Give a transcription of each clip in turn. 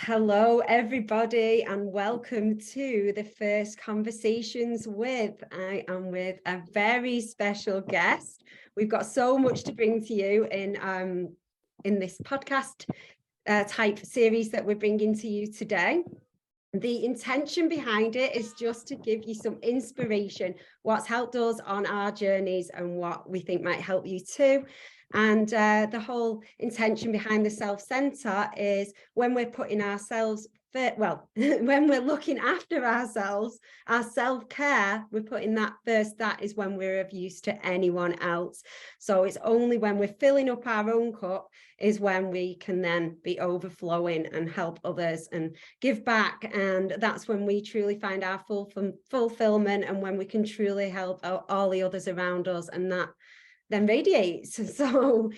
Hello, everybody, and welcome to the first Conversations with. I am with a very special guest. We've got so much to bring to you in this podcast type series that we're bringing to you today. The intention behind it is just to give you some inspiration, what's helped us on our journeys and what we think might help you too. And the whole intention behind the self-center is when we're putting ourselves when we're looking after ourselves, our self-care, we're putting that first. That is when we're of use to anyone else. So it's only when we're filling up our own cup is when we can then be overflowing and help others and give back. And that's when we truly find our fulfillment, and when we can truly help all the others around us, and that then radiates. So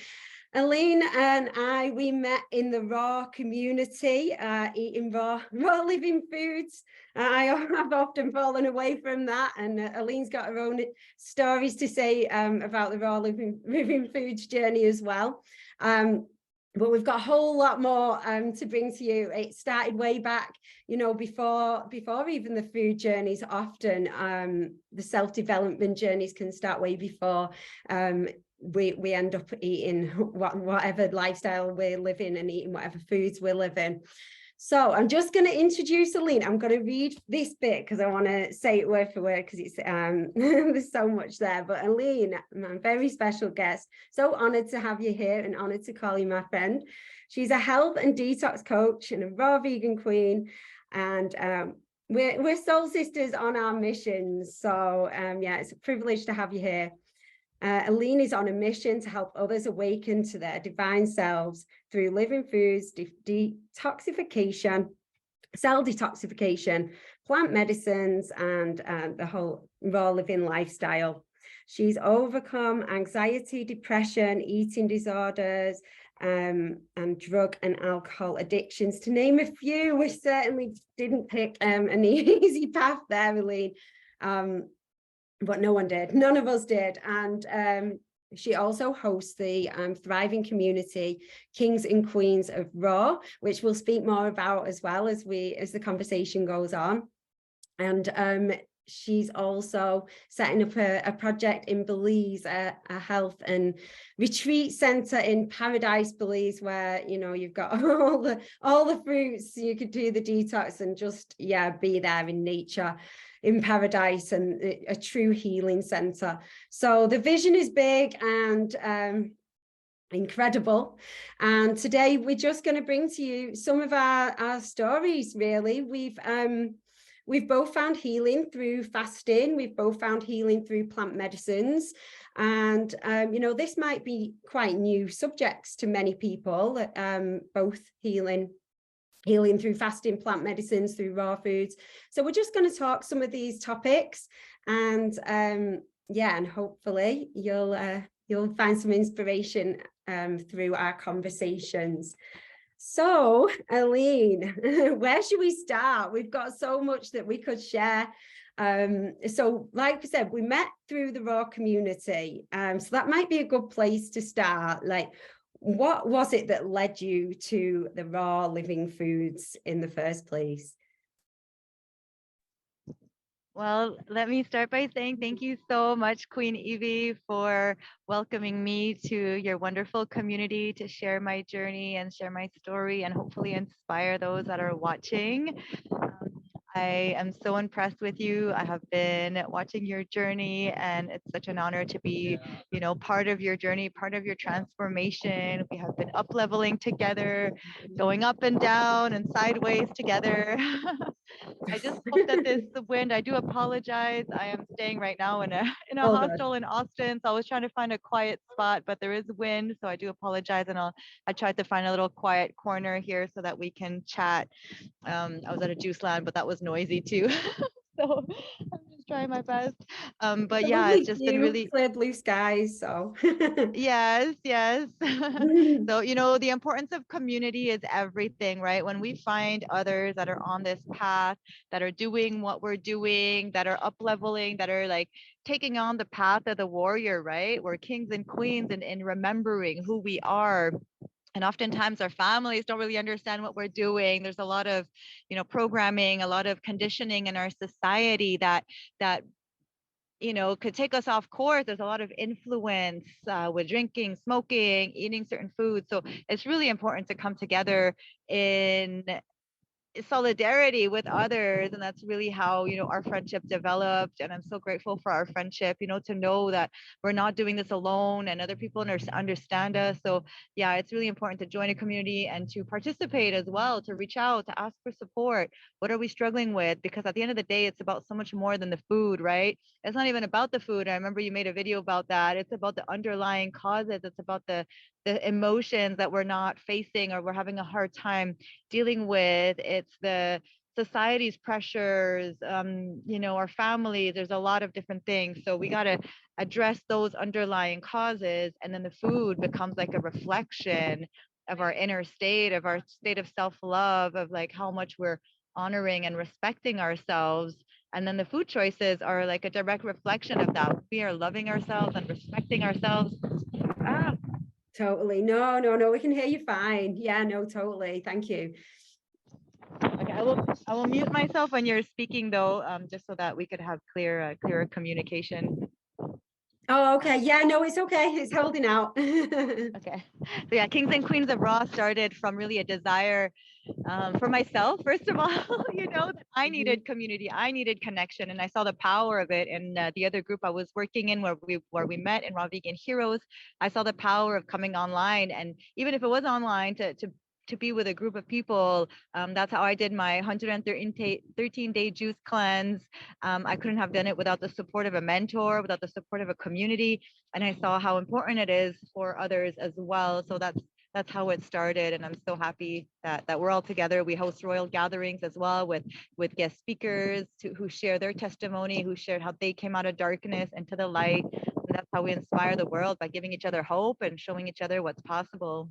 Aline and I, we met in the raw community, eating raw living foods. I have often fallen away from that, and Aline's got her own stories to say about the raw living foods journey as well. But we've got a whole lot more to bring to you. It started way back, before even the food journeys. Often the self-development journeys can start way before we end up eating whatever lifestyle we're living and eating whatever foods we're living. So I'm just going to introduce Aline. I'm going to read this bit because I want to say it word for word, because it's there's so much there. But Aline, my very special guest, so honored to have you here and honored to call you my friend. She's a health and detox coach and a raw vegan queen, and we're soul sisters on our missions. So yeah, it's a privilege to have you here. Aline is on a mission to help others awaken to their divine selves through living foods, detoxification, cell detoxification, plant medicines, and the whole raw living lifestyle. She's overcome anxiety, depression, eating disorders, and drug and alcohol addictions, to name a few. We certainly didn't pick an easy path there, Aline. But no one did. None of us did. And she also hosts the thriving community, Kings and Queens of Raw, which we'll speak more about as well as the conversation goes on. And she's also setting up a project in Belize, a health and retreat center in Paradise, Belize, where you've got all the fruits. You could do the detox and just be there in nature, in paradise, and a true healing center. So the vision is big and incredible. And today we're just going to bring to you some of our stories. Really, we've both found healing through fasting. We've both found healing through plant medicines. And, this might be quite new subjects to many people, both healing through fasting, plant medicines, through raw foods. So we're just going to talk some of these topics, and and hopefully you'll find some inspiration through our conversations. So Aline, where should we start? We've got so much that we could share. So like I said, we met through the raw community. So that might be a good place to start. Like, what was it that led you to the raw living foods in the first place? Well, let me start by saying thank you so much, Queen Evie, for welcoming me to your wonderful community to share my journey and share my story and hopefully inspire those that are watching. I am so impressed with you. I have been watching your journey, and it's such an honor to be, part of your journey, part of your transformation. We have been up leveling together, going up and down and sideways together. I just hope that the wind, I do apologize. I am staying right now in a hostel in Austin. So I was trying to find a quiet spot, but there is wind. So I do apologize. And I tried to find a little quiet corner here so that we can chat. I was at a juice land, but that was noisy too. So I'm just trying my best. But yeah, it's just been really clear blue skies. So yes. So, the importance of community is everything, right? When we find others that are on this path, that are doing what we're doing, that are up leveling, that are like taking on the path of the warrior, right? We're kings and queens and in remembering who we are. And oftentimes our families don't really understand what we're doing. There's a lot of, programming, a lot of conditioning in our society that could take us off course. There's a lot of influence with drinking, smoking, eating certain foods. So it's really important to come together in solidarity with others, and that's really how our friendship developed. And I'm so grateful for our friendship, to know that we're not doing this alone and other people understand us. So yeah, it's really important to join a community and to participate as well, to reach out, to ask for support. What are we struggling with? Because at the end of the day, it's about so much more than the food, right? It's not even about the food. I remember you made a video about that. It's about the underlying causes. It's about the emotions that we're not facing or we're having a hard time dealing with. It's the society's pressures, our families. There's a lot of different things. So we got to address those underlying causes. And then the food becomes like a reflection of our inner state, of our state of self-love, of like how much we're honoring and respecting ourselves. And then the food choices are like a direct reflection of that. We are loving ourselves and respecting ourselves. Ah, Totally. No, we can hear you fine. Yeah, no, totally. Thank you. okay, I will mute myself when you're speaking though, just so that we could have clearer communication. Oh, okay. Yeah, no, it's okay. It's holding out. Okay. So yeah, Kings and Queens of Raw started from really a desire for myself, first of all, that I needed community, I needed connection, and I saw the power of it. And the other group I was working in, where we met in Raw Vegan Heroes, I saw the power of coming online, and even if it was online, to be with a group of people. That's how I did my 113-day juice cleanse. I couldn't have done it without the support of a mentor, without the support of a community, and I saw how important it is for others as well. So that's how it started, and I'm so happy that we're all together. We host royal gatherings as well with guest speakers who share their testimony, who shared how they came out of darkness into the light. And that's how we inspire the world, by giving each other hope and showing each other what's possible.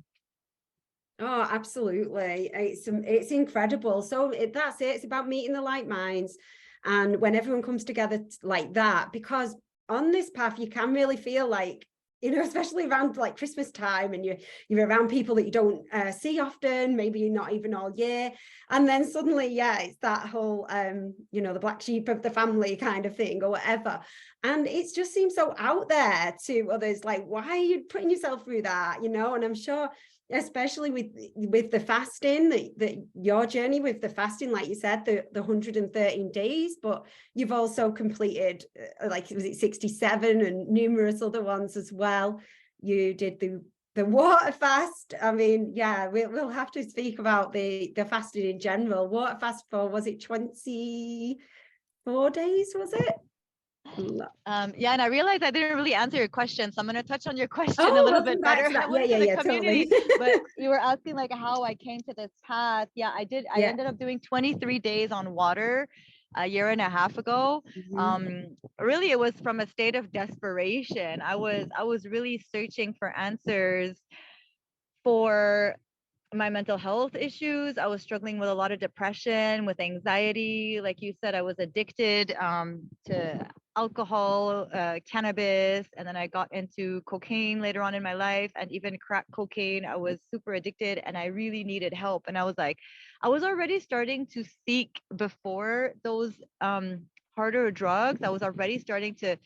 Oh, absolutely. It's incredible. So that's it. It's about meeting the like minds. And when everyone comes together like that, because on this path, you can really feel like, especially around like Christmas time, and you're around people that you don't see often, maybe not even all year. And then suddenly, yeah, it's that whole, the black sheep of the family kind of thing or whatever. And it just seems so out there to others, like, why are you putting yourself through that? And I'm sure, especially with the fasting, that your journey with the fasting, like you said, the 113 days, but you've also completed like, was it 67 and numerous other ones as well. You did the water fast. I mean, yeah, we'll have to speak about the fasting in general. Water fast for, was it 24 days, was it? Yeah, and I realized I didn't really answer your question, so I'm going to touch on your question a Oh, little we'll bit come back better. to that. I went to the community, Totally. but you were asking like how I came to this path. Yeah, I did. I ended up doing 23 days on water a year and a half ago. Really, it was from a state of desperation. I was really searching for answers for my mental health issues. I was struggling with a lot of depression, with anxiety. Like you said, I was addicted to alcohol, cannabis, and then I got into cocaine later on in my life, and even crack cocaine. I was super addicted and I really needed help. And I was like, I was already starting to seek before those harder drugs. I was already starting to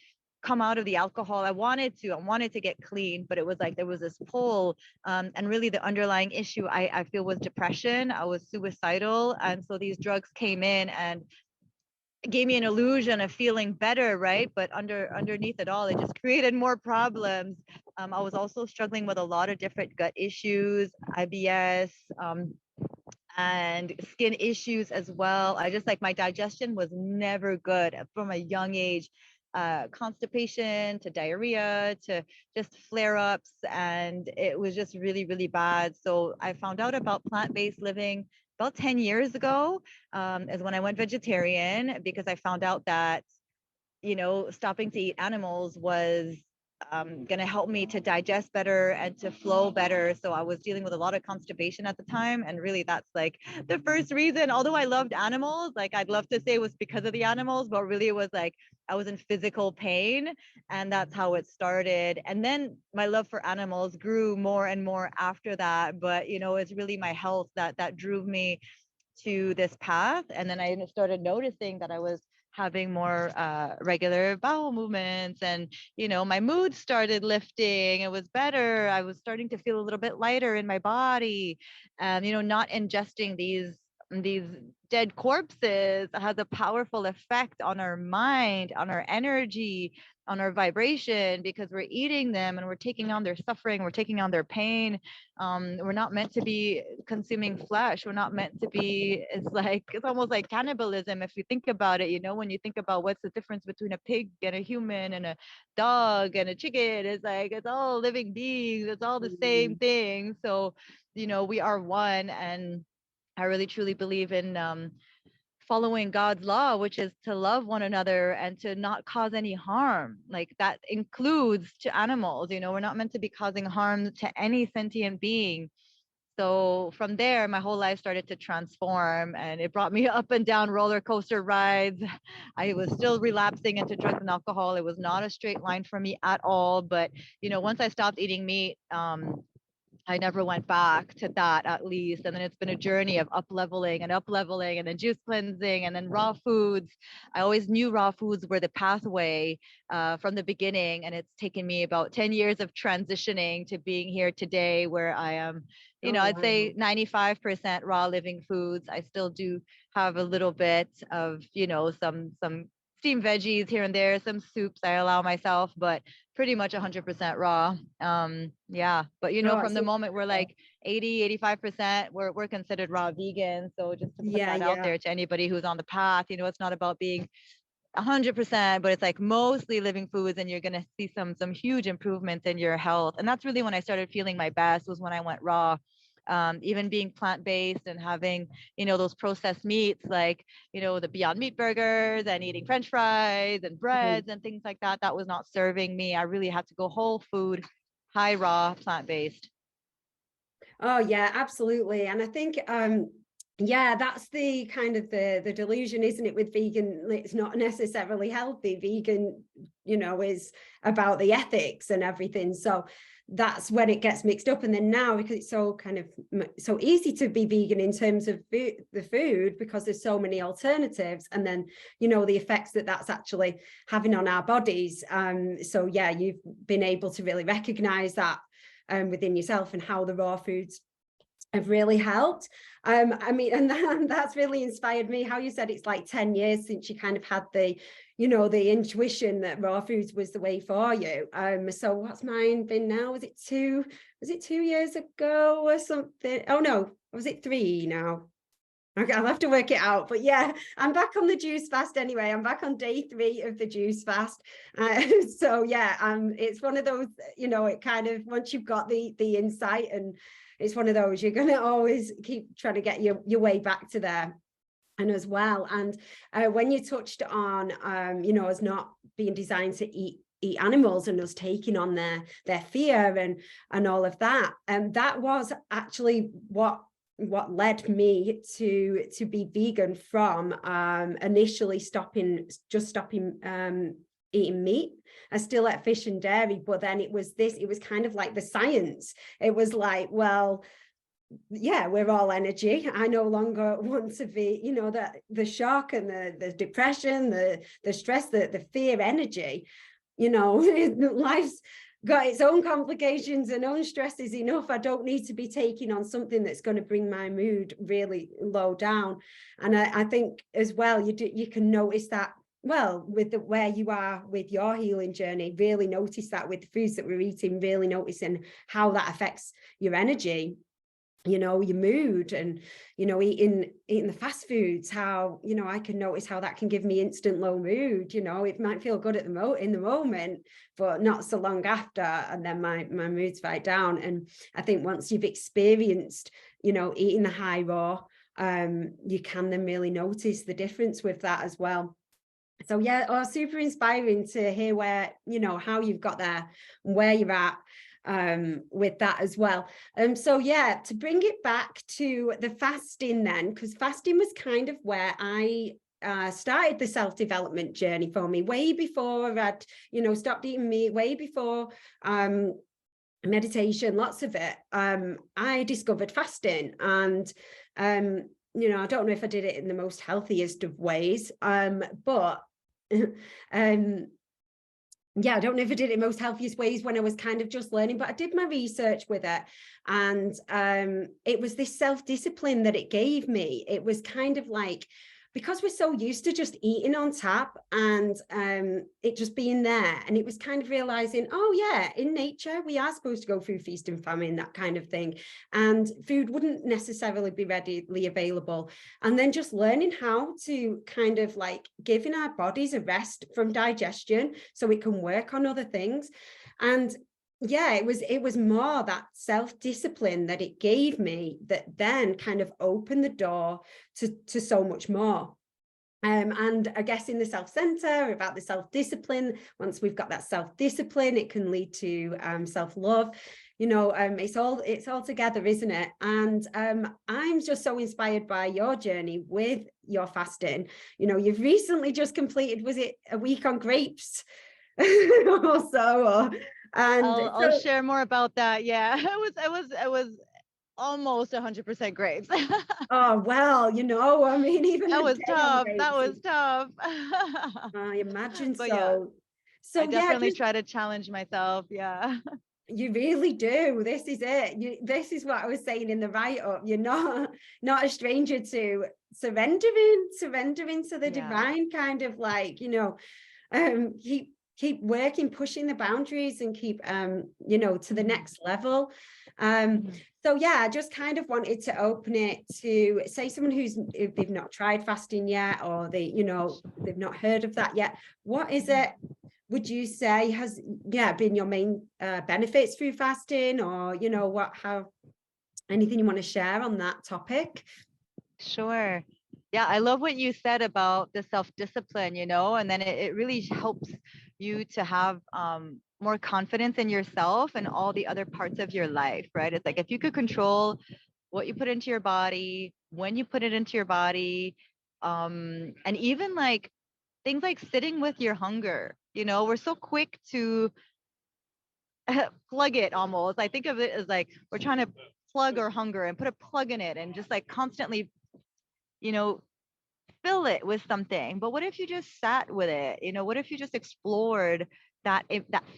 come out of the alcohol. I wanted to get clean, but it was like there was this pull, and really the underlying issue I feel was depression. I was suicidal, and so these drugs came in and gave me an illusion of feeling better, right? But underneath it all, it just created more problems. I was also struggling with a lot of different gut issues, IBS, and skin issues as well. I just, like, my digestion was never good from a young age. Constipation to diarrhea to just flare-ups, and it was just really, really bad. So I found out about plant-based living about 10 years ago, is when I went vegetarian, because I found out that stopping to eat animals was going to help me to digest better and to flow better. So I was dealing with a lot of constipation at the time. And really, that's like the first reason. Although I loved animals, like I'd love to say it was because of the animals, but really it was like I was in physical pain. And that's how it started. And then my love for animals grew more and more after that. But, you know, it's really my health that drove me to this path. And then I started noticing that I was having more regular bowel movements, and you know, my mood started lifting. It was better. I was starting to feel a little bit lighter in my body. You know, not ingesting these dead corpses has a powerful effect on our mind, on our energy, on our vibration, because we're eating them and we're taking on their suffering, we're taking on their pain. We're not meant to be consuming flesh. We're not meant to be, it's almost like cannibalism if you think about it. You know, when you think about what's the difference between a pig and a human and a dog and a chicken, it's like it's all living beings, it's all the same thing. So, you know, we are one. And I really truly believe in following God's law, which is to love one another and to not cause any harm. Like that includes to animals. You know, we're not meant to be causing harm to any sentient being. So from there, my whole life started to transform, and it brought me up and down roller coaster rides. I was still relapsing into drugs and alcohol. It was not a straight line for me at all. But, you know, once I stopped eating meat, I never went back to that, at least. And then it's been a journey of up leveling and then juice cleansing and then raw foods. I always knew raw foods were the pathway from the beginning. And it's taken me about 10 years of transitioning to being here today, where I am, you know, I'd say 95% raw living foods. I still do have a little bit of, you know, some steamed veggies here and there, some soups I allow myself, but pretty much 100% raw. Yeah, but you know, from the moment we're like 80-85%, we're considered raw vegan. So just to put that out there to anybody who's on the path, you know, it's not about being 100%, but it's like mostly living foods, and you're going to see some huge improvements in your health. And that's really when I started feeling my best, was when I went raw. Even being plant-based and having, you know, those processed meats, like, you know, the Beyond Meat burgers, and eating French fries and breads and things like that, that was not serving me. I really had to go whole food, high raw, plant-based. Oh yeah, absolutely. And I think yeah, that's the kind of the delusion, isn't it, with vegan? It's not necessarily healthy. Vegan, you know, is about the ethics and everything. So that's when it gets mixed up. And then now, because it's so kind of so easy to be vegan in terms of the food, because there's so many alternatives, and then, you know, the effects that that's actually having on our bodies. So yeah, you've been able to really recognize that within yourself, and how the raw foods have really helped. I mean, and that's really inspired me, how you said it's like 10 years since you kind of had the, you know, the intuition that raw foods was the way for you. So what's mine been now? Was it 2 years ago or something? Oh no, was it 3 now? Okay, I'll have to work it out. But yeah, I'm back on the juice fast anyway. I'm back on day 3 of the juice fast. So yeah, it's one of those, you know, it kind of, once you've got the insight, and it's one of those, you're going to always keep trying to get your way back to there. And as well, and when you touched on, you know, as not being designed to eat animals, and us taking on their fear and all of that, and that was actually what led me to be vegan, from initially stopping eating meat. I still ate fish and dairy, but then it was kind of like the science. It was like, well, yeah, we're all energy. I no longer want to be, you know, the shock and the depression, the stress, the fear energy, you know. Life's got its own complications and own stresses enough. I don't need to be taking on something that's going to bring my mood really low down. And I think as well, you can notice that, well, with where you are with your healing journey, really notice that with the foods that we're eating, really noticing how that affects your energy, you know, your mood. And, you know, eating the fast foods, how, you know, I can notice how that can give me instant low mood. You know, it might feel good at in the moment, but not so long after, and then my mood's right down. And I think once you've experienced, you know, eating the high raw, you can then really notice the difference with that as well. So yeah, oh, super inspiring to hear where, you know, how you've got there and where you're at with that as well. So yeah, to bring it back to the fasting then, because fasting was kind of where I started the self-development journey for me, way before I'd, you know, stopped eating meat, way before meditation, lots of it. I discovered fasting, and you know, I don't know if I did it in the most healthiest of ways, but yeah, I don't know if I did it in most healthiest ways when I was kind of just learning, but I did my research with it. And it was this self-discipline that it gave me. It was kind of like, because we're so used to just eating on tap and it just being there. And it was kind of realizing, oh yeah, in nature, we are supposed to go through feast and famine, that kind of thing. And food wouldn't necessarily be readily available. And then just learning how to kind of like giving our bodies a rest from digestion so it can work on other things. And yeah, it was more that self-discipline that it gave me that then kind of opened the door to so much more. And I guess in the self-center, about the self-discipline, once we've got that self-discipline, it can lead to self-love. You know, it's all together, isn't it? And I'm just so inspired by your journey with your fasting. You know, you've recently just completed, was it a week on grapes or so? And I'll share more about that. Yeah, it was almost 100% grapes. oh well, you know, I mean, even That the was day on tough. That grapes was is, tough. I imagine But yeah, so. I So yeah, definitely just try to challenge myself. Yeah. you really do. This is it. This is what I was saying in the write-up. You're not a stranger to surrendering to the Yeah. divine, kind of like, you know, keep working, pushing the boundaries and keep you know, to the next level. So yeah, I just kind of wanted to open it to say someone if they've not tried fasting yet, or they, you know, they've not heard of that yet. What is it, would you say, has been your main benefits through fasting, or you know, how anything you want to share on that topic? Sure. Yeah, I love what you said about the self-discipline, you know, and then it really helps you to have more confidence in yourself and all the other parts of your life, right? It's like if you could control what you put into your body, when you put it into your body, and even like things like sitting with your hunger, you know, we're so quick to plug it almost. I think of it as like we're trying to plug our hunger and put a plug in it and just like constantly, you know, fill it with something. But what if you just sat with it? You know, what if you just explored that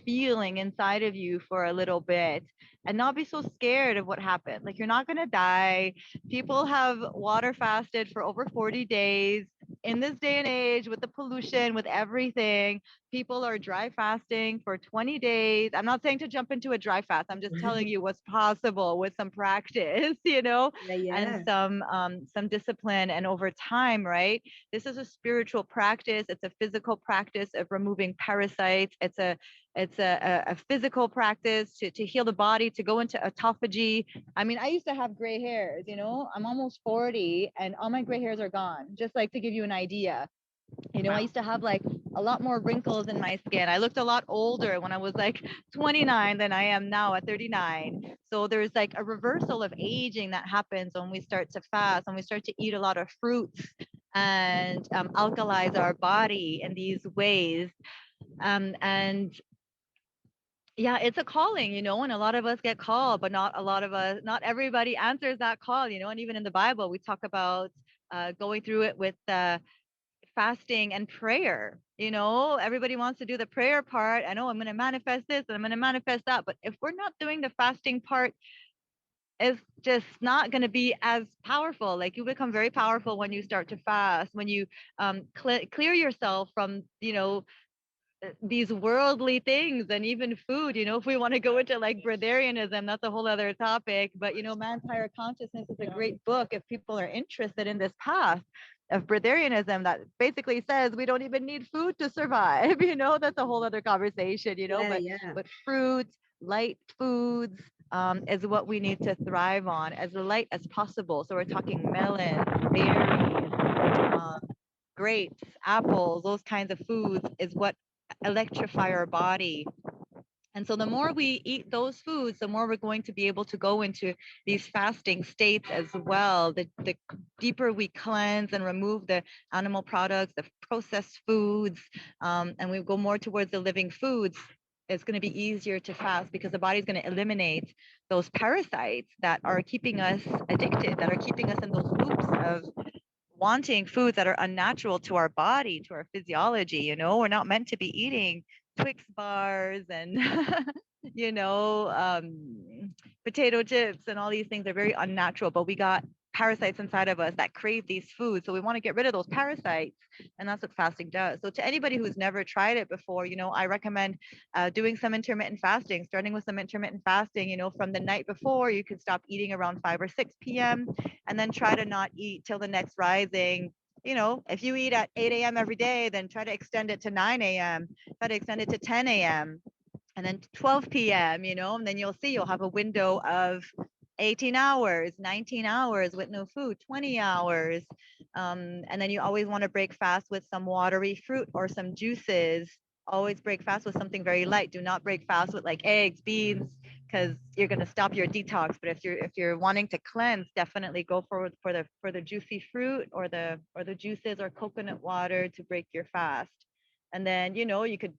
feeling inside of you for a little bit and not be so scared of what happened? Like you're not going to die. People have water fasted for over 40 days. In this day and age, with the pollution, with everything, people are dry fasting for 20 days. I'm not saying to jump into a dry fast. I'm just telling you what's possible with some practice, you know, and Yeah, some discipline. And over time, right? This is a spiritual practice. It's a physical practice of removing parasites. It's a physical practice to heal the body, to go into autophagy. I mean, I used to have gray hairs, you know, I'm almost 40 and all my gray hairs are gone, just like to give you an idea. You know, I used to have like a lot more wrinkles in my skin. I looked a lot older when I was like 29 than I am now at 39. So there's like a reversal of aging that happens when we start to fast, when we start to eat a lot of fruits and alkalize our body in these ways. And yeah, it's a calling, you know, and a lot of us get called, but not everybody answers that call, you know, and even in the Bible, we talk about going through it with fasting and prayer. You know, everybody wants to do the prayer part. I know I'm going to manifest this and I'm going to manifest that. But if we're not doing the fasting part, it's just not going to be as powerful. Like you become very powerful when you start to fast, when you clear yourself from, you know, these worldly things and even food. You know, if we want to go into like breatharianism, that's a whole other topic. But you know, Man's Higher Consciousness is a great book if people are interested in this path of breatharianism that basically says we don't even need food to survive. You know, that's a whole other conversation, you know, yeah. but fruits, light foods, is what we need to thrive on as light as possible. So we're talking melon, berries, grapes, apples, those kinds of foods is what electrify our body. And so the more we eat those foods, the more we're going to be able to go into these fasting states as well. The deeper we cleanse and remove the animal products, the processed foods, and we go more towards the living foods, it's going to be easier to fast because the body's going to eliminate those parasites that are keeping us addicted, that are keeping us in those loops of wanting foods that are unnatural to our body, to our physiology. You know, we're not meant to be eating Twix bars and potato chips and all these things are very unnatural, but we got parasites inside of us that crave these foods. So we want to get rid of those parasites. And that's what fasting does. So to anybody who's never tried it before, I recommend doing some intermittent fasting, starting with some intermittent fasting, from the night before. You can stop eating around 5 or 6 p.m. and then try to not eat till the next rising. If you eat at 8 a.m. every day, then try to extend it to 9 a.m., try to extend it to 10 a.m. and then 12 p.m., and then you'll see you'll have a window of 18 hours, 19 hours with no food, 20 hours. And then you always want to break fast with some watery fruit or some juices. Always break fast with something very light. Do not break fast with like eggs, beans, because you're going to stop your detox. But if you're wanting to cleanse, definitely go for the juicy fruit or the juices or coconut water to break your fast. And then you could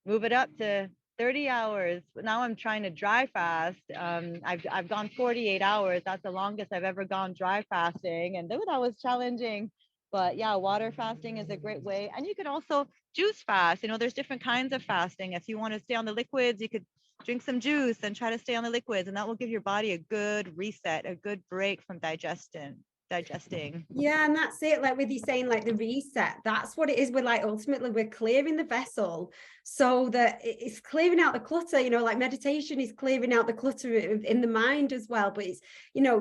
move it up to 30 hours. But now I'm trying to dry fast. I've gone 48 hours. That's the longest I've ever gone dry fasting, and that was challenging. But yeah, water fasting is a great way. And you could also juice fast. There's different kinds of fasting. If you want to stay on the liquids, you could drink some juice and try to stay on the liquids, and that will give your body a good reset, a good break from digesting. Yeah, and that's it. Like with you saying, like the reset, that's what it is. We're like, ultimately we're clearing the vessel so that it's clearing out the clutter. Like meditation is clearing out the clutter in the mind as well, but it's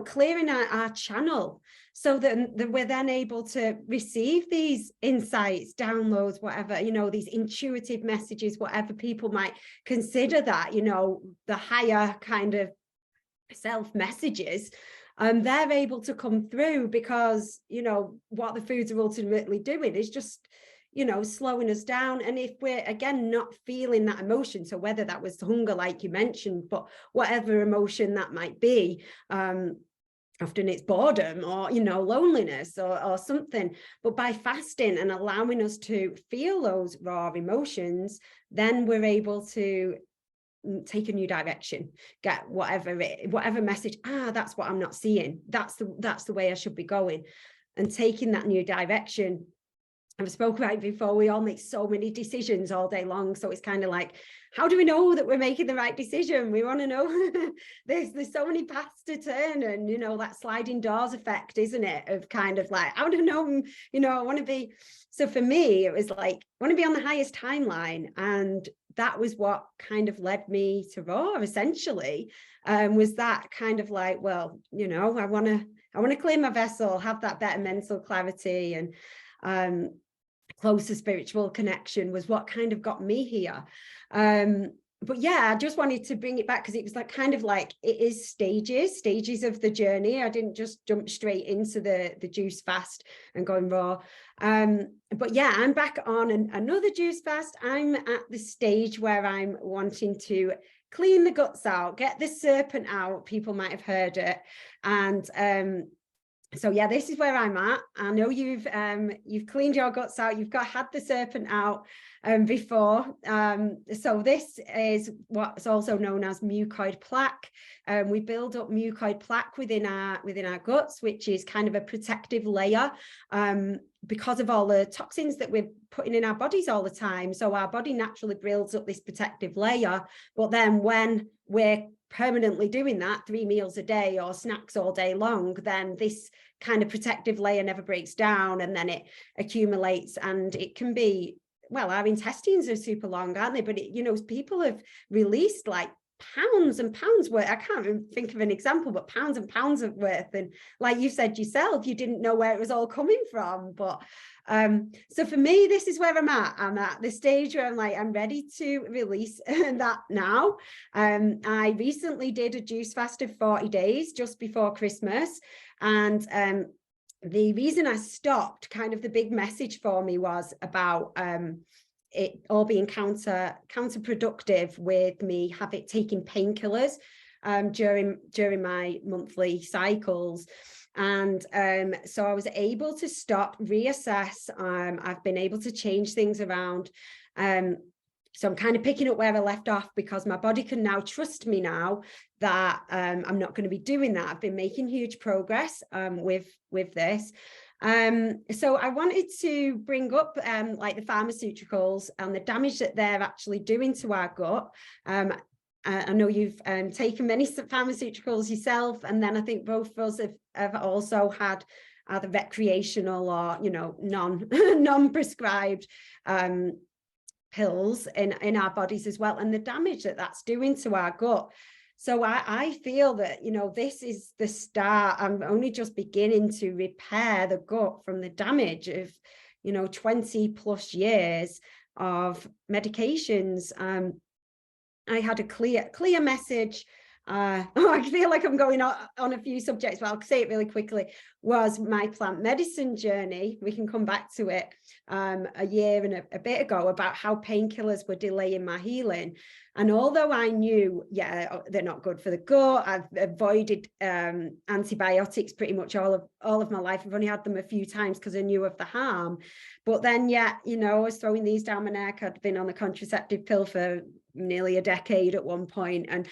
clearing our channel so that we're then able to receive these insights, downloads, whatever, these intuitive messages, whatever people might consider that, the higher kind of self messages. They're able to come through because, what the foods are ultimately doing is just, slowing us down. And if we're, again, not feeling that emotion, so whether that was hunger, like you mentioned, but whatever emotion that might be, often it's boredom or, loneliness or something. But by fasting and allowing us to feel those raw emotions, then we're able to take a new direction, get whatever message, that's what I'm not seeing, that's the way I should be going, and taking that new direction. I've spoken about it before, we all make so many decisions all day long, so it's kind of like, how do we know that we're making the right decision? We want to know. there's so many paths to turn, and that sliding doors effect, isn't it, of kind of like, how do I know, I want to be. So for me, it was like, I want to be on the highest timeline, and that was what kind of led me to Raw, essentially, was that kind of like, well, I want to clear my vessel, have that better mental clarity, and closer spiritual connection was what kind of got me here. But yeah, I just wanted to bring it back because it was like kind of like, it is stages of the journey. I didn't just jump straight into the juice fast and going raw. But yeah, I'm back on another juice fast. I'm at the stage where I'm wanting to clean the guts out, get the serpent out. People might have heard it. And so yeah, this is where I'm at. I know you've cleaned your guts out. You've had the serpent out before. So this is what's also known as mucoid plaque. We build up mucoid plaque within our guts, which is kind of a protective layer because of all the toxins that we're putting in our bodies all the time. So our body naturally builds up this protective layer. But then when we're permanently doing that 3 meals a day or snacks all day long, then this kind of protective layer never breaks down, and then it accumulates, and it can be, well, our intestines are super long, aren't they? But people have released like pounds and pounds worth. I can't even think of an example, but pounds and pounds of worth. And like you said yourself, you didn't know where it was all coming from. But so for me, this is where I'm at the stage where I'm like, I'm ready to release that now. I recently did a juice fast of 40 days just before Christmas, and the reason I stopped, kind of the big message for me was about it all being counterproductive with me taking painkillers during my monthly cycles. And so I was able to stop, reassess. I've been able to change things around. So I'm kind of picking up where I left off, because my body can now trust me now that I'm not going to be doing that. I've been making huge progress with this. So I wanted to bring up like the pharmaceuticals and the damage that they're actually doing to our gut. I know you've taken many pharmaceuticals yourself, and then I think both of us have also had either recreational or, you know, non-prescribed pills in our bodies as well, and the damage that that's doing to our gut. So I feel that, you know, this is the start. I'm only just beginning to repair the gut from the damage of, you know, 20 plus years of medications. I had a clear message. I feel like I'm going on a few subjects, but I'll say it really quickly. Was my plant medicine journey. We can come back to it a year and a bit ago, about how painkillers were delaying my healing. And although I knew, yeah, they're not good for the gut, I've avoided antibiotics pretty much all of my life. I've only had them a few times because I knew of the harm. But then, yeah, you know, I was throwing these down my neck. I'd been on the contraceptive pill for nearly a decade at one point. And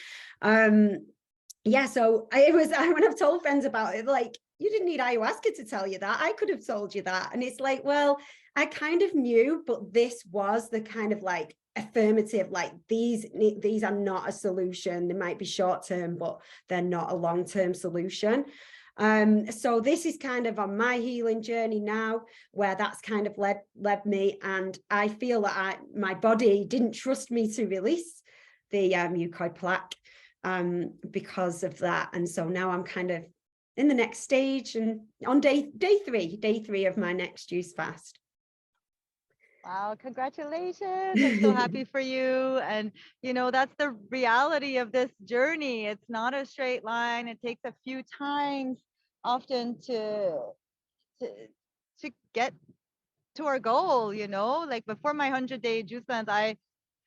yeah, so it was, when I've told friends about it, like, you didn't need ayahuasca to tell you that. I could have told you that. And it's like, well, I kind of knew, but this was the kind of like affirmative, like these are not a solution. They might be short term, but they're not a long-term solution. So this is kind of on my healing journey now, where that's kind of led me. And I feel that my body didn't trust me to release the mucoid plaque because of that. And so now I'm kind of in the next stage, and on day three of my next juice fast. Wow, congratulations. I'm so happy for you. And, you know, that's the reality of this journey. It's not a straight line. It takes a few times often to get to our goal, you know. Like before my 100-day juice cleanse, I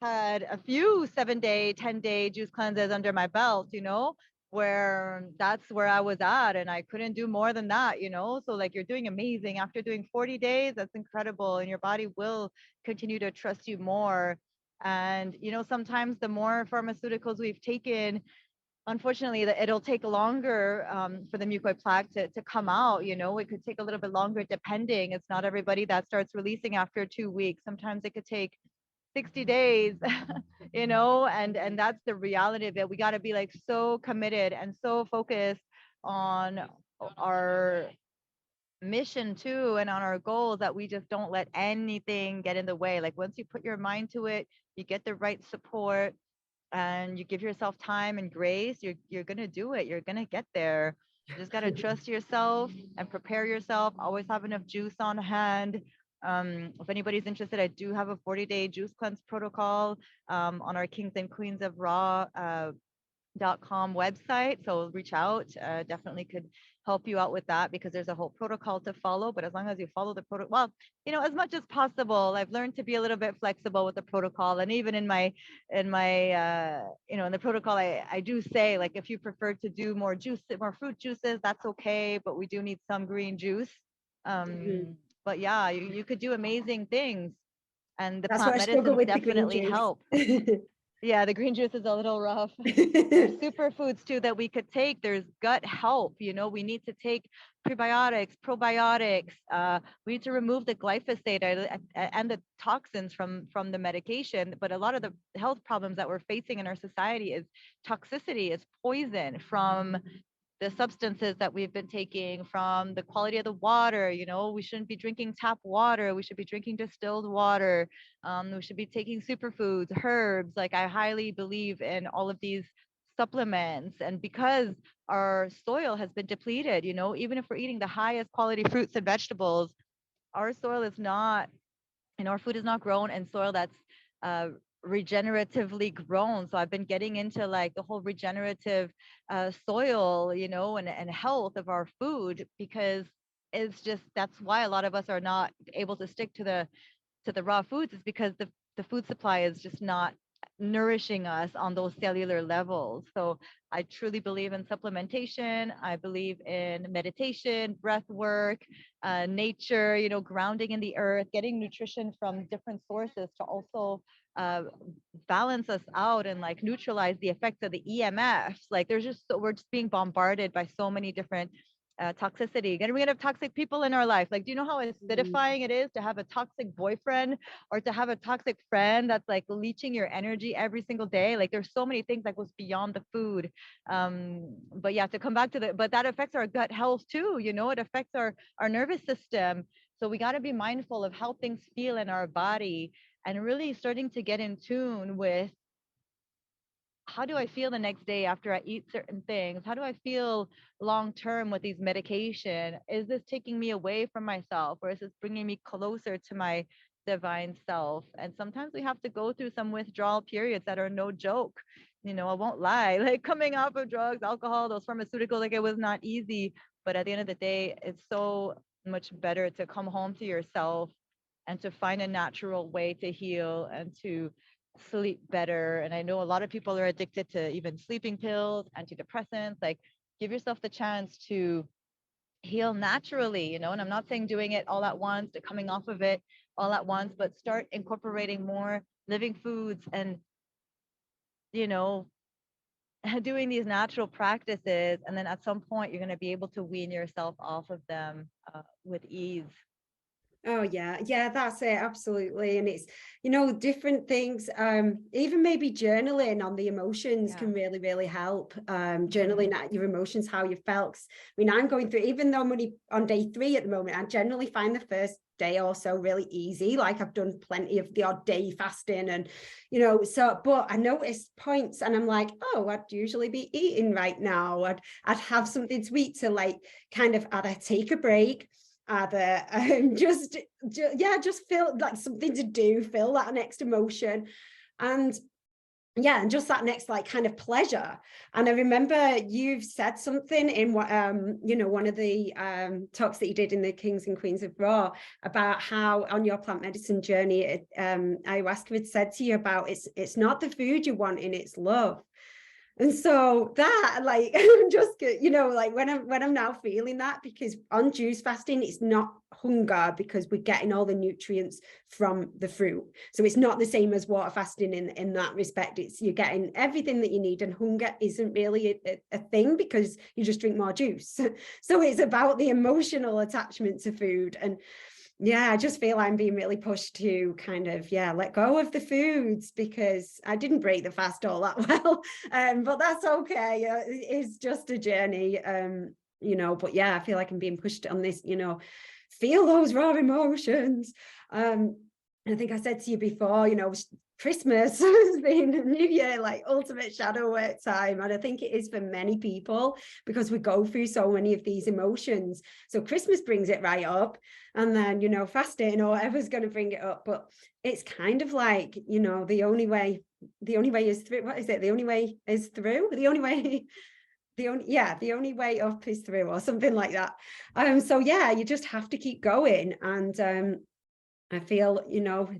had a few 7-day, 10-day juice cleanses under my belt, you know, where that's where I was at, and I couldn't do more than that, you know. So like, you're doing amazing. After doing 40 days, that's incredible, and your body will continue to trust you more. And, you know, sometimes the more pharmaceuticals we've taken, unfortunately, that it'll take longer for the mucoid plaque to come out. You know, it could take a little bit longer depending. It's not everybody that starts releasing after 2 weeks. Sometimes it could take 60 days, you know, and that's the reality of it. We got to be like so committed and so focused on our mission too, and on our goals, that we just don't let anything get in the way. Like once you put your mind to it, you get the right support, and you give yourself time and grace, you're gonna do it. You're gonna get there. You just gotta trust yourself and prepare yourself. Always have enough juice on hand. If anybody's interested, I do have a 40-day juice cleanse protocol on our Kings and Queens of Raw .com website. So reach out. Definitely could help you out with that, because there's a whole protocol to follow. But as long as you follow the protocol, well, you know, as much as possible, I've learned to be a little bit flexible with the protocol. And even in my you know, in the protocol, I do say, like, if you prefer to do more fruit juices, that's okay, but we do need some green juice. But yeah, you could do amazing things, and the That's plant what I struggle medicines with, the green definitely juice. help. Yeah, the green juice is a little rough. There's superfoods too that we could take. There's gut help. You know, we need to take prebiotics, probiotics. We need to remove the glyphosate and the toxins from the medication. But a lot of the health problems that we're facing in our society is toxicity, is poison from the substances that we've been taking, from the quality of the water. You know, we shouldn't be drinking tap water. We should be drinking distilled water. We should be taking superfoods, herbs. Like, I highly believe in all of these supplements. And because our soil has been depleted, you know, even if we're eating the highest quality fruits and vegetables, our soil is not, and our food is not grown in soil that's regeneratively grown. So I've been getting into like the whole regenerative soil, you know, and health of our food, because it's just, that's why a lot of us are not able to stick to the raw foods, is because the food supply is just not nourishing us on those cellular levels. So I truly believe in supplementation. I believe in meditation, breath work, nature, grounding in the earth, getting nutrition from different sources to also uh, balance us out and like neutralize the effects of the EMFs. Like there's just we're just being bombarded by so many different toxicity. Getting rid of toxic people in our life. Like, do you know how acidifying it is to have a toxic boyfriend or to have a toxic friend that's like leeching your energy every single day? Like, there's so many things that goes beyond the food. But yeah, to come back to but that affects our gut health too. It affects our nervous system. So we got to be mindful of how things feel in our body and really starting to get in tune with, how do I feel the next day after I eat certain things? How do I feel long term with these medication? Is this taking me away from myself, or is this bringing me closer to my divine self? And sometimes we have to go through some withdrawal periods that are no joke. I won't lie, like coming off of drugs, alcohol, those pharmaceuticals, like it was not easy. But at the end of the day, it's so much better to come home to yourself and to find a natural way to heal and to sleep better. And I know a lot of people are addicted to even sleeping pills, antidepressants. Like, give yourself the chance to heal naturally, and I'm not saying doing it all at once, coming off of it all at once, but start incorporating more living foods and, you know, doing these natural practices. And then at some point, you're going to be able to wean yourself off of them with ease. Oh yeah, that's it, absolutely. And it's, different things, even maybe journaling on the emotions can really, really help. Journaling at your emotions, how you felt. I mean, I'm going through, even though I'm only on day 3 at the moment, I generally find the first day or so really easy. Like, I've done plenty of the odd day fasting and, but I notice points and I'm like, oh, I'd usually be eating right now. I'd have something to eat to like kind of either take a break, either just feel like something to do, feel that next emotion, and just that next like kind of pleasure. And I remember you've said something in what one of the talks that you did in the Kings and Queens of Raw about how on your plant medicine journey, ayahuasca had said to you about it's not the food you want, in it's love. And so that, like, just, like when I'm now feeling that, because on juice fasting, it's not hunger because we're getting all the nutrients from the fruit. So it's not the same as water fasting in that respect. It's you're getting everything that you need, and hunger isn't really a thing because you just drink more juice. So it's about the emotional attachment to food. And I just feel I'm being really pushed to kind of, let go of the foods, because I didn't break the fast all that well. But that's okay. It's just a journey, but I feel like I'm being pushed on this, feel those raw emotions. I think I said to you before, Christmas has been New Year, like ultimate shadow work time. And I think it is for many people because we go through so many of these emotions. So Christmas brings it right up. And then, fasting or whatever's going to bring it up. But it's kind of like, the only way is through. What is it? The only way is through. The only way up is through, or something like that. So you just have to keep going. And I feel,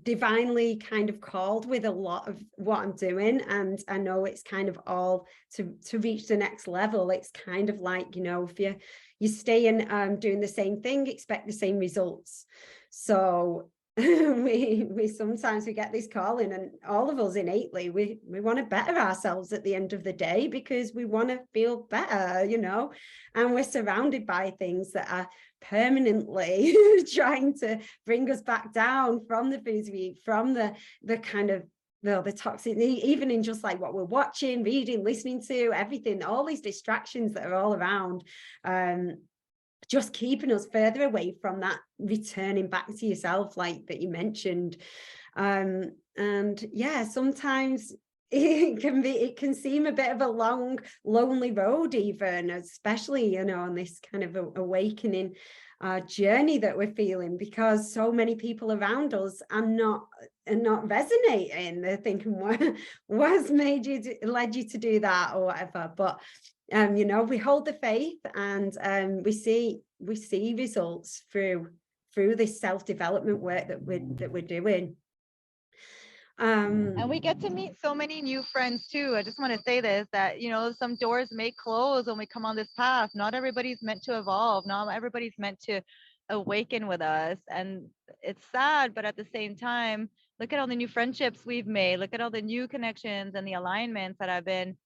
divinely kind of called with a lot of what I'm doing. And I know it's kind of all to reach the next level. It's kind of like, if you stay in doing the same thing, expect the same results. So we sometimes we get this calling, and all of us innately, we want to better ourselves at the end of the day because we want to feel better, and we're surrounded by things that are permanently trying to bring us back down from the foods we eat, from the kind of the toxic, even in just like what we're watching, reading, listening to, everything, all these distractions that are all around, just keeping us further away from that returning back to yourself, like that you mentioned. And sometimes it can seem a bit of a long, lonely road, even, especially, on this kind of awakening journey that we're feeling, because so many people around us are not resonating. They're thinking, what's led you to do that or whatever. But we hold the faith, and we see, we see results through this self-development work that we're doing. And we get to meet so many new friends too. I just want to say this, that, you know, some doors may close when we come on this path. Not everybody's meant to evolve. Not everybody's meant to awaken with us. And it's sad, but at the same time, look at all the new friendships we've made. Look at all the new connections and the alignments that have been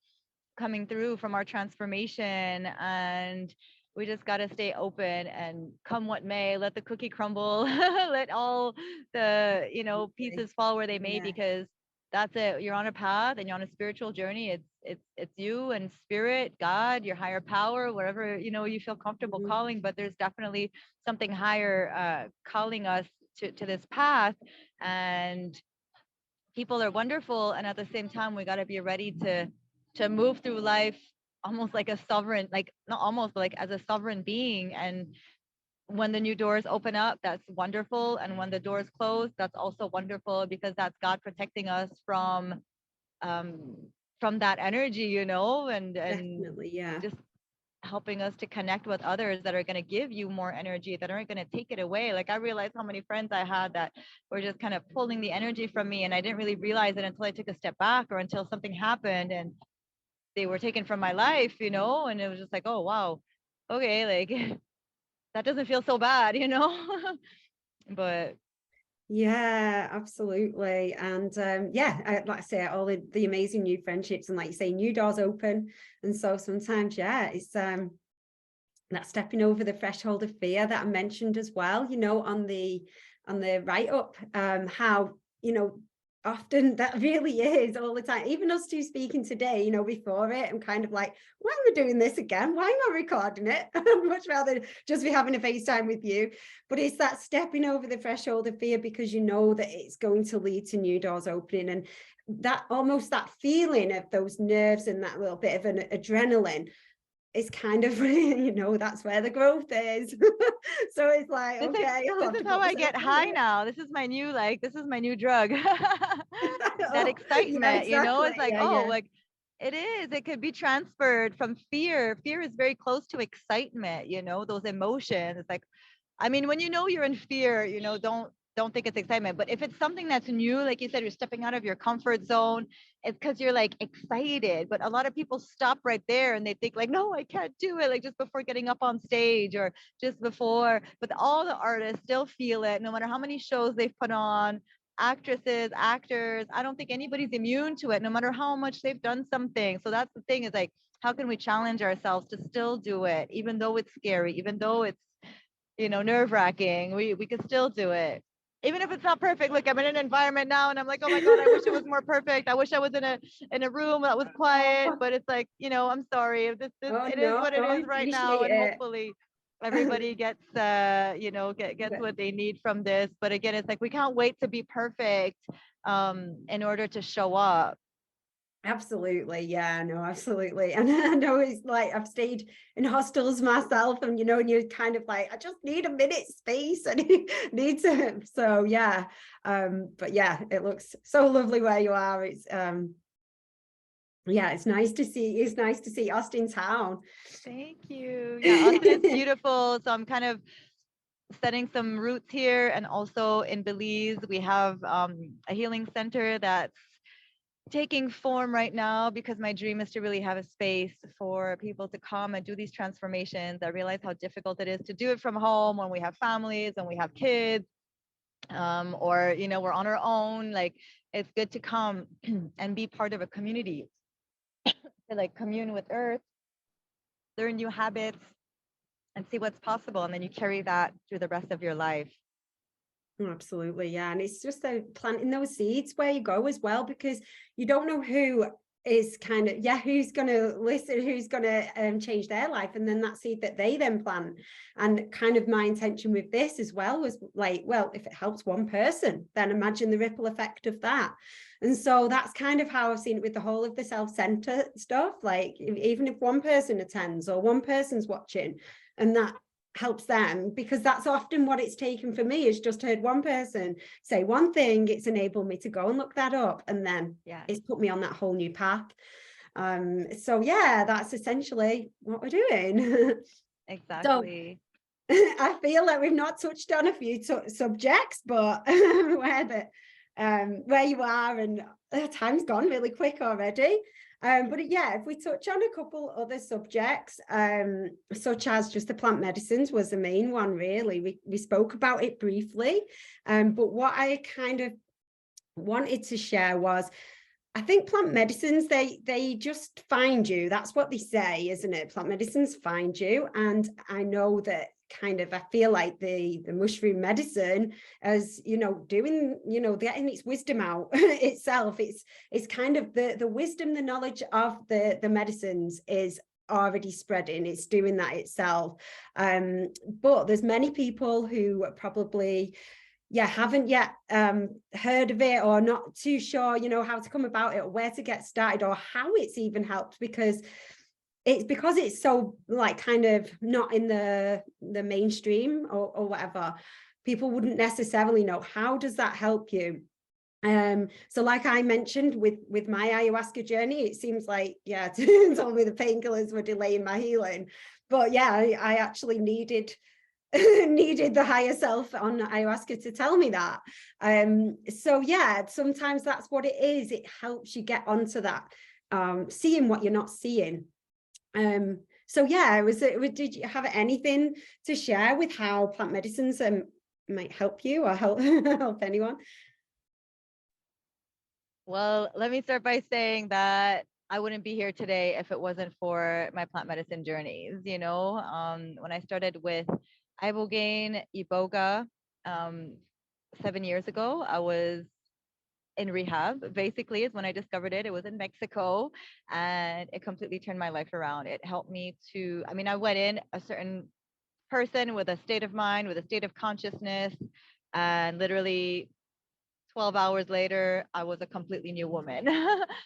coming through from our transformation. And we just got to stay open and come what may, let the cookie crumble, let all the, you know, pieces fall where they may, because that's it. You're on a path and you're on a spiritual journey. It's you and spirit, God, your higher power, whatever, you know, you feel comfortable calling, but there's definitely something higher calling us to this path. And people are wonderful. And at the same time, we got to be ready to move through life almost like a sovereign, like not almost, but like as a sovereign being. And when the new doors open up, that's wonderful. And when the doors close, that's also wonderful, because that's God protecting us from that energy, you know, and Definitely, yeah. just helping us to connect with others that are going to give you more energy, that aren't going to take it away. Like, I realized how many friends I had that were just kind of pulling the energy from me, and I didn't really realize it until I took a step back, or until something happened and they were taken from my life, you know. And it was just like, oh wow, okay, like that doesn't feel so bad, you know. But yeah, absolutely. And yeah, like I say, all the amazing new friendships, and like you say, new doors open. And so sometimes, yeah, it's that stepping over the threshold of fear that I mentioned as well, you know, on the write up, how, you know, often that really is all the time. Even us two speaking today, you know, before it, I'm kind of like, why am I doing this again? Why am I recording it? I'd much rather just be having a FaceTime with you. But it's that stepping over the threshold of fear, because you know that it's going to lead to new doors opening, and that almost that feeling of those nerves and that little bit of an adrenaline is kind of, you know, that's where the growth is. So it's like, this okay, is how I get high now. This is my new, like, this is my new drug. That excitement, yeah, exactly. you know, it's like, yeah, oh, yeah. like it could be transferred from fear. Fear is very close to excitement, you know, those emotions. It's like, I mean, when you know you're in fear, you know, don't think it's excitement. But if it's something that's new, like you said, you're stepping out of your comfort zone, it's because you're like excited. But a lot of people stop right there and they think like, no, I can't do it. Like just before getting up on stage, or just before. But all the artists still feel it, no matter how many shows they've put on. Actresses, actors, I don't think anybody's immune to it, no matter how much they've done something. So that's the thing, is like, how can we challenge ourselves to still do it, even though it's scary, even though it's, you know, nerve-wracking. We could still do it, even if it's not perfect. Look, I'm in an environment now and I'm like, oh my God, I wish it was more perfect. I wish I was in a room that was quiet. But it's like, you know, I'm sorry, this Oh it is no, what it I is right now, appreciate and it. hopefully everybody gets you know, gets what they need from this. But again, it's like, we can't wait to be perfect in order to show up. Absolutely. Yeah, no, absolutely. And I know it's like, I've stayed in hostels myself, and you know, and you're kind of like, I just need a minute space. I need to. So yeah. But yeah, it looks so lovely where you are. It's yeah, it's nice to see Austin town. Thank you. Yeah, Austin is beautiful. So I'm kind of setting some roots here. And also in Belize, we have a healing center that's taking form right now, because my dream is to really have a space for people to come and do these transformations. I realize how difficult it is to do it from home when we have families and we have kids, or, you know, we're on our own. Like, it's good to come and be part of a community, to like commune with earth, learn new habits, and see what's possible. And then you carry that through the rest of your life. Oh, absolutely. Yeah. And it's just planting those seeds where you go as well, because you don't know who is kind of, yeah, who's going to listen, who's going to change their life. And then that seed that they then plant. And kind of my intention with this as well was like, well, if it helps one person, then imagine the ripple effect of that. And so that's kind of how I've seen it with the whole of the self-center stuff. Like, even if one person attends or one person's watching, and that helps them, because that's often what it's taken for me, is just heard one person say one thing, it's enabled me to go and look that up, and then it's put me on that whole new path. So yeah, that's essentially what we're doing. Exactly. I feel like we've not touched on a few subjects, but where you are, and time's gone really quick already. But yeah, if we touch on a couple other subjects, such as just the plant medicines was the main one, really. We spoke about it briefly, but what I kind of wanted to share was, I think plant medicines, they just find you. That's what they say, isn't it? Plant medicines find you. And I know that kind of, I feel like the mushroom medicine, as doing, getting its wisdom out itself. It's kind of the wisdom, the knowledge of the medicines is already spreading. It's doing that itself. But there's many people who probably haven't yet heard of it, or not too sure, how to come about it, or where to get started, or how it's even helped, because it's so like kind of not in the mainstream or whatever. People wouldn't necessarily know, how does that help you? So like I mentioned with my ayahuasca journey, it seems like, told me the painkillers were delaying my healing, but I actually needed the higher self on ayahuasca to tell me that. So sometimes that's what it is. It helps you get onto that, seeing what you're not seeing. So did you have anything to share with how plant medicines might help you, or help help anyone? Well, let me start by saying that I wouldn't be here today if it wasn't for my plant medicine journeys. When I started with ibogaine, iboga, 7 years ago, I was in rehab. Basically, is when I discovered it. It was in Mexico, and it completely turned my life around. It helped me to. I mean, I went in a certain person with a state of mind, with a state of consciousness, and literally 12 hours later, I was a completely new woman.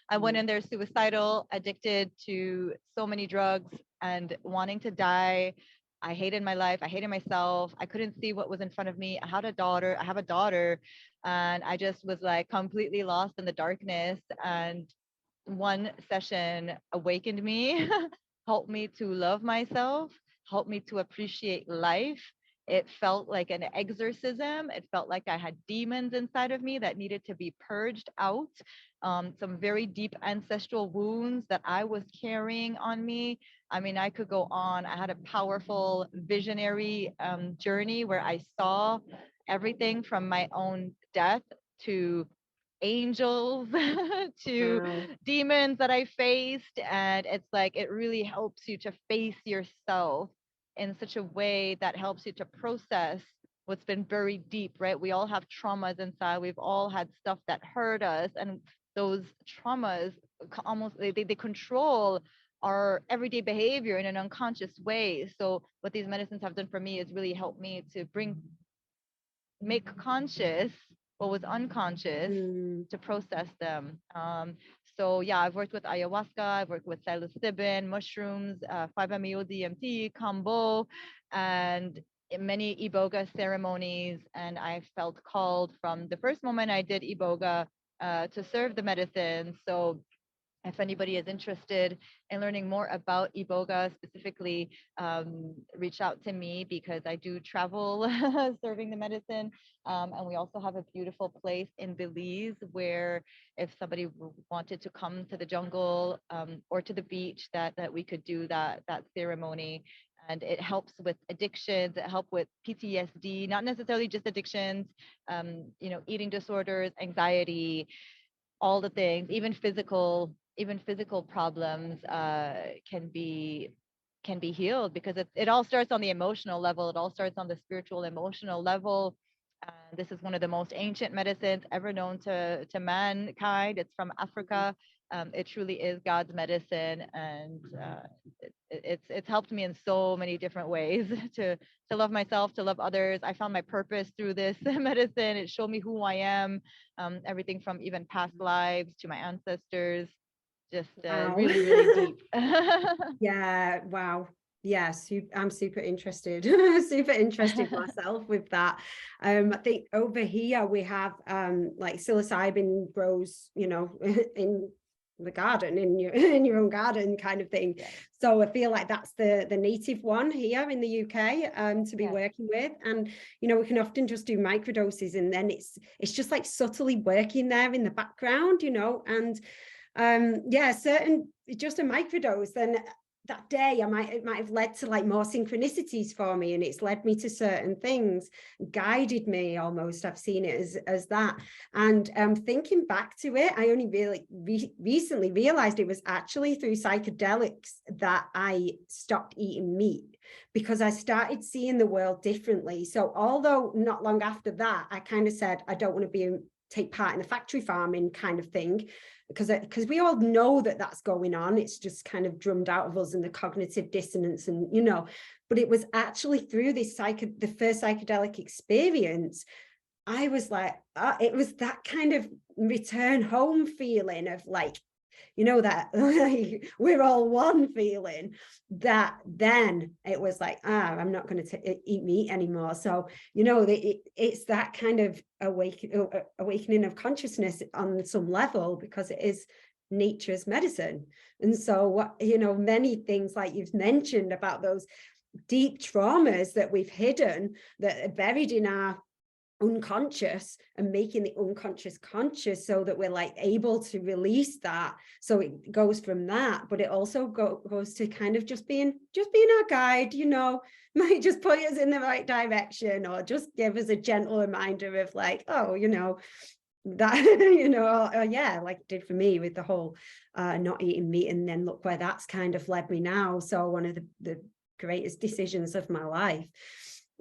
I went in there suicidal, addicted to so many drugs, and wanting to die. I hated my life. I hated myself. I couldn't see what was in front of me. I have a daughter, and I just was like completely lost in the darkness. And one session awakened me, helped me to love myself, helped me to appreciate life. It felt like an exorcism. It felt like I had demons inside of me that needed to be purged out. Some very deep ancestral wounds that I was carrying on me. I mean, I could go on. I had a powerful visionary journey where I saw everything from my own death to angels to Wow. demons that I faced. And it's like, it really helps you to face yourself in such a way that helps you to process what's been buried deep, right? We all have traumas inside. We've all had stuff that hurt us. And those traumas almost, they control our everyday behavior in an unconscious way. So what these medicines have done for me is really helped me to make conscious what was unconscious, to process them. I've worked with ayahuasca, I've worked with psilocybin, mushrooms, 5-MeO-DMT, combo, and in many iboga ceremonies. And I felt called from the first moment I did iboga to serve the medicine. So if anybody is interested in learning more about iboga specifically, reach out to me, because I do travel serving the medicine. And we also have a beautiful place in Belize where if somebody wanted to come to the jungle or to the beach, that we could do that ceremony. And it helps with addictions, it helps with PTSD, not necessarily just addictions, eating disorders, anxiety, all the things, even physical problems can be healed, because it all starts on the emotional level. It all starts on the spiritual emotional level. This is one of the most ancient medicines ever known to mankind. It's from Africa. It truly is God's medicine, and it's helped me in so many different ways to love myself, to love others. I found my purpose through this medicine. It showed me who I am, everything from even past lives to my ancestors. Just Wow. really, really deep. Yeah, wow. Yeah, I'm super interested, super interested myself with that. I think over here we have like psilocybin grows, in the garden in your in your own garden kind of thing. Yes. So I feel like that's the native one here in the UK to be Yes. working with. And you know, we can often just do microdoses, and then it's just like subtly working there in the background, you know. And yeah, certain, just a microdose, then that day it might have led to like more synchronicities for me, and it's led me to certain things, guided me almost. I've seen it as that. And thinking back to it, I only really recently realized it was actually through psychedelics that I stopped eating meat, because I started seeing the world differently. So although not long after that, I kind of said, I don't want to take part in the factory farming kind of thing, because we all know that that's going on. It's just kind of drummed out of us, and the cognitive dissonance, and you know. But it was actually through this the first psychedelic experience, I was like, it was that kind of return home feeling of like, you know, that like, we're all one feeling, that then it was like, I'm not going to eat meat anymore. So, you know, it's that kind of awakening of consciousness on some level, because it is nature's medicine. And so what, you know, many things like you've mentioned about those deep traumas that we've hidden, that are buried in our unconscious, and making the unconscious conscious, so that we're like able to release that. So it goes from that, but it also goes to kind of just being our guide, you know, might just point us in the right direction, or just give us a gentle reminder of like, oh, you know, that you know, yeah, like it did for me with the whole not eating meat, and then look where that's kind of led me now. So one of the greatest decisions of my life.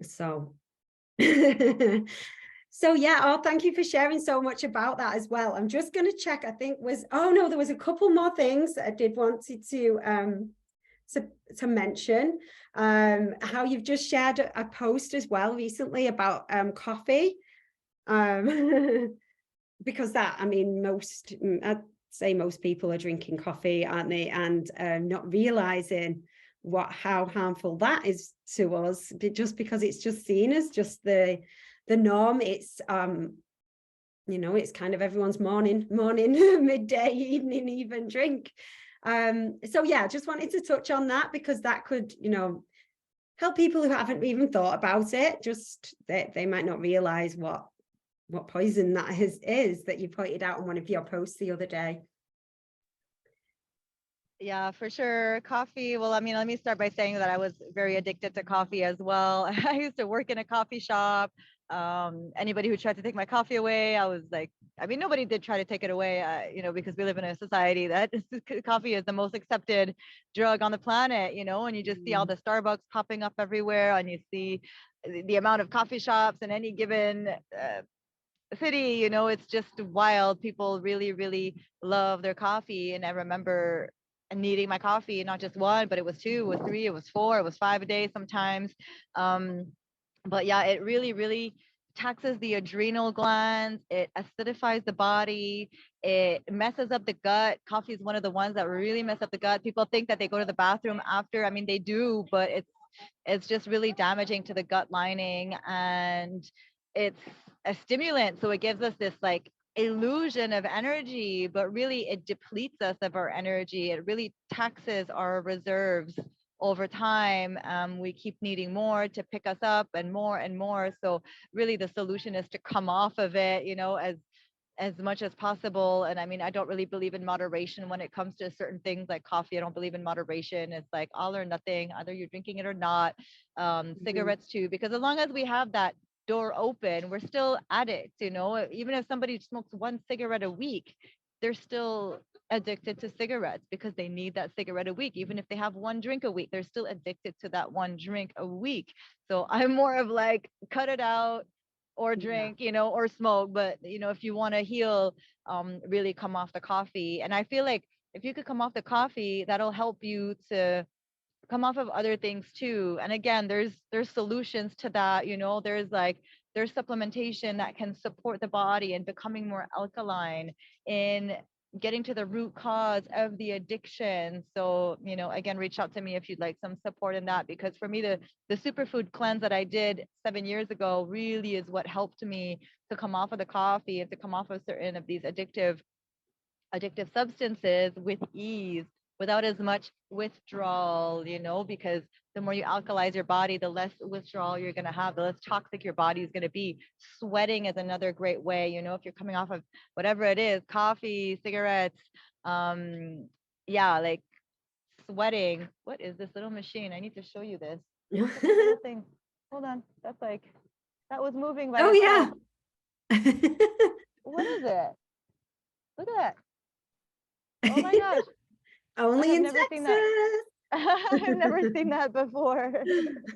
So so yeah, oh, thank you for sharing so much about that as well. I'm just going to check, I think there was a couple more things that I did wanted to mention. How you've just shared a post as well recently about coffee. Because that, I mean, I'd say most people are drinking coffee, aren't they? And not realizing how harmful that is to us, just because it's just seen as just the norm. It's you know, it's kind of everyone's morning midday, evening even drink. So yeah, just wanted to touch on that, because that could, you know, help people who haven't even thought about it. Just they might not realize what poison that is that you pointed out on one of your posts the other day. Yeah, for sure. Coffee. Well, I mean, let me start by saying that I was very addicted to coffee as well. I used to work in a coffee shop. Anybody who tried to take my coffee away, I was like, I mean, nobody did try to take it away, you know, because we live in a society that coffee is the most accepted drug on the planet, you know, and you just see all the Starbucks popping up everywhere, and you see the amount of coffee shops in any given city, you know, it's just wild. People really, really love their coffee. And I remember needing my coffee, not just one, but it was two, it was three, it was four, it was five a day sometimes. But yeah, it really, really taxes the adrenal glands. It acidifies the body. It messes up the gut. Coffee is one of the ones that really mess up the gut. People think that they go to the bathroom after. I mean, they do, but it's just really damaging to the gut lining, and it's a stimulant, so it gives us this like illusion of energy, but really it depletes us of our energy. It really taxes our reserves over time. We keep needing more to pick us up, and more and more. So really the solution is to come off of it, you know, as much as possible. And I mean, I don't really believe in moderation when it comes to certain things like coffee. I don't believe in moderation. It's like all or nothing, either you're drinking it or not. Cigarettes too, because as long as we have that door open, we're still addicts, you know. Even if somebody smokes one cigarette a week, they're still addicted to cigarettes, because they need that cigarette a week. Even if they have one drink a week, they're still addicted to that one drink a week. So I'm more of like, cut it out, or drink, you know, or smoke. But, you know, if you want to heal, really come off the coffee. And I feel like if you could come off the coffee, that'll help you to come off of other things too. And again, there's solutions to that, you know. There's supplementation that can support the body in becoming more alkaline, in getting to the root cause of the addiction. So, you know, again, reach out to me if you'd like some support in that, because for me, the superfood cleanse that I did 7 years ago really is what helped me to come off of the coffee and to come off of certain of these addictive addictive substances with ease without as much withdrawal, because the more you alkalize your body, the less withdrawal you're going to have, the less toxic your body is going to be. Sweating is another great way, if you're coming off of whatever it is, coffee, cigarettes, yeah, like sweating. What is this little machine? I need to show you this. Look at this little thing. Hold on. That's like, that was moving by Oh itself. yeah. What is it? Look at that. Oh my gosh. Only in never seen that. Texas. I've never seen that before.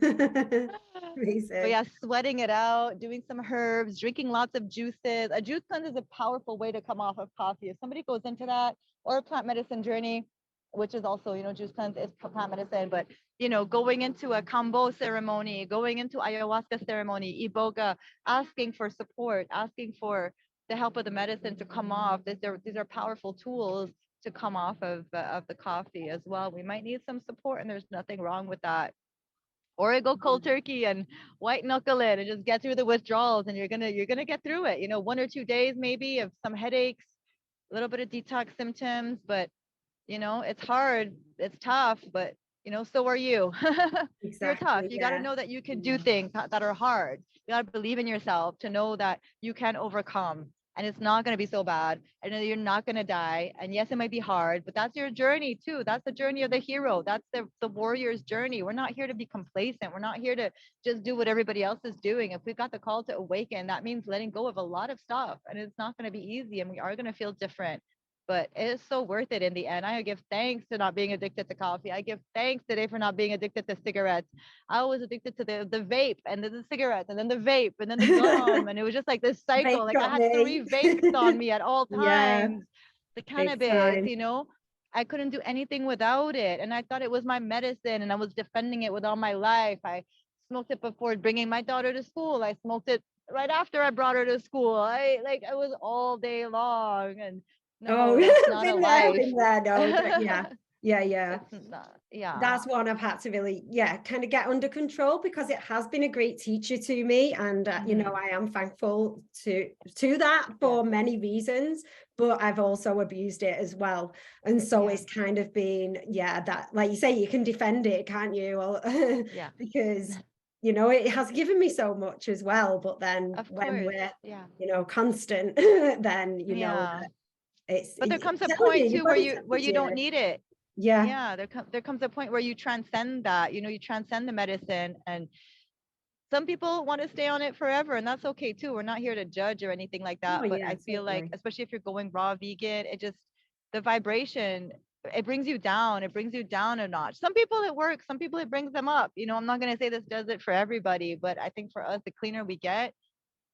But Amazing. yeah, sweating it out, doing some herbs, drinking lots of juices. A juice cleanse is a powerful way to come off of coffee. If somebody goes into that, or a plant medicine journey, which is also, juice cleanse is plant medicine, but going into a kambo ceremony, going into ayahuasca ceremony, iboga, asking for support, asking for the help of the medicine to come off. These are powerful tools to come off of the coffee as well. We might need some support, and there's nothing wrong with that. Or go cold turkey and white knuckle it and just get through the withdrawals, and you're gonna get through it. 1 or 2 days maybe of some headaches, a little bit of detox symptoms, but it's hard, it's tough, but so are you. You're tough. Exactly. You got to Yeah. know that you can do things that are hard. You got to believe in yourself to know that you can overcome, and it's not going to be so bad, and you're not going to die. And yes, it might be hard, but that's your journey too. That's the journey of the hero. That's the warrior's journey. We're not here to be complacent. We're not here to just do what everybody else is doing. If we've got the call to awaken, that means letting go of a lot of stuff, and it's not going to be easy, and we are going to feel different, but it's so worth it in the end. I give thanks to not being addicted to coffee. I give thanks today for not being addicted to cigarettes. I was addicted to the vape, and then the cigarettes, and then the vape, and then the gum. And it was just like this cycle. Vape Like I got had me. 3 vapes on me at all Yeah, times. The big cannabis, time. I couldn't do anything without it. And I thought it was my medicine, and I was defending it with all my life. I smoked it before bringing my daughter to school. I smoked it right after I brought her to school. It was all day long. And Oh, no, that's not a been there, life. been there. No, yeah, yeah, yeah. It's not, yeah. That's one I've had to really, yeah, kind of get under control, because it has been a great teacher to me, and I am thankful to that Yeah. for many reasons. But I've also abused it as well, and so Yeah. it's kind of been, yeah, that, like you say, you can defend it, can't you? Yeah. Because it has given me so much as well. But then Of when course. we're Yeah. constant, then Yeah. that it's But there comes a telling you point your too where body you tells don't you. need it. Yeah. Yeah, there comes a point where you transcend that. You transcend the medicine, and some people want to stay on it forever, and that's okay too. We're not here to judge or anything like Oh that, but yeah, I feel like, totally. especially if you're going raw vegan, the vibration, it brings you down. It brings you down a notch. Some people it works, some people it brings them up. I'm not going to say this does it for everybody, but I think for us, the cleaner we get,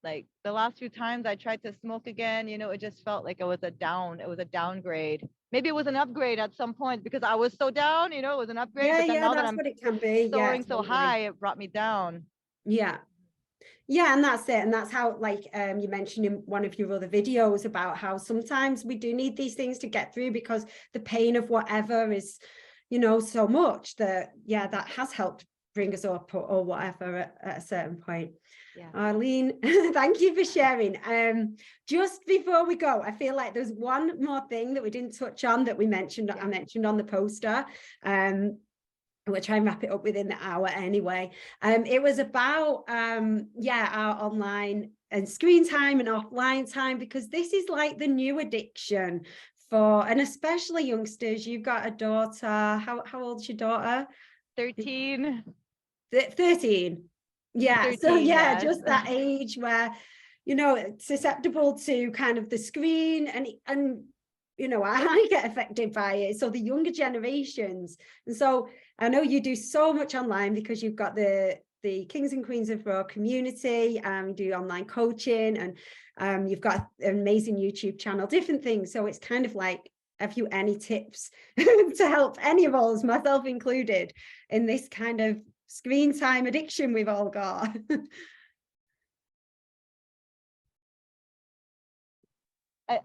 like the last few times I tried to smoke again, it just felt like it was a downgrade. Maybe it was an upgrade at some point because I was so down, it was an upgrade. Yeah, But then yeah, now that that's I'm what it can be. Yeah, soaring so totally. high, it brought me down. Yeah. Yeah, and that's it. And that's how, like, you mentioned in one of your other videos about how sometimes we do need these things to get through, because the pain of whatever is, so much that, yeah, that has helped bring us up, or whatever at a certain point. Yeah. Aline, thank you for sharing. Just before we go, I feel like there's one more thing that we didn't touch on that I mentioned on the poster. We'll try and wrap it up within the hour anyway. It was about our online and screen time and offline time, because this is like the new addiction and especially youngsters. You've got a daughter. How old's your daughter? 13. 13. Yeah. 13, So yeah, yes. just that age where susceptible to kind of the screen, and I get affected by it. So the younger generations. And so I know you do so much online, because you've got the Kings and Queens of Raw community, you do online coaching, and you've got an amazing YouTube channel, different things. So it's kind of like, have you any tips to help any of us, myself included, in this kind of screen time addiction we've all got?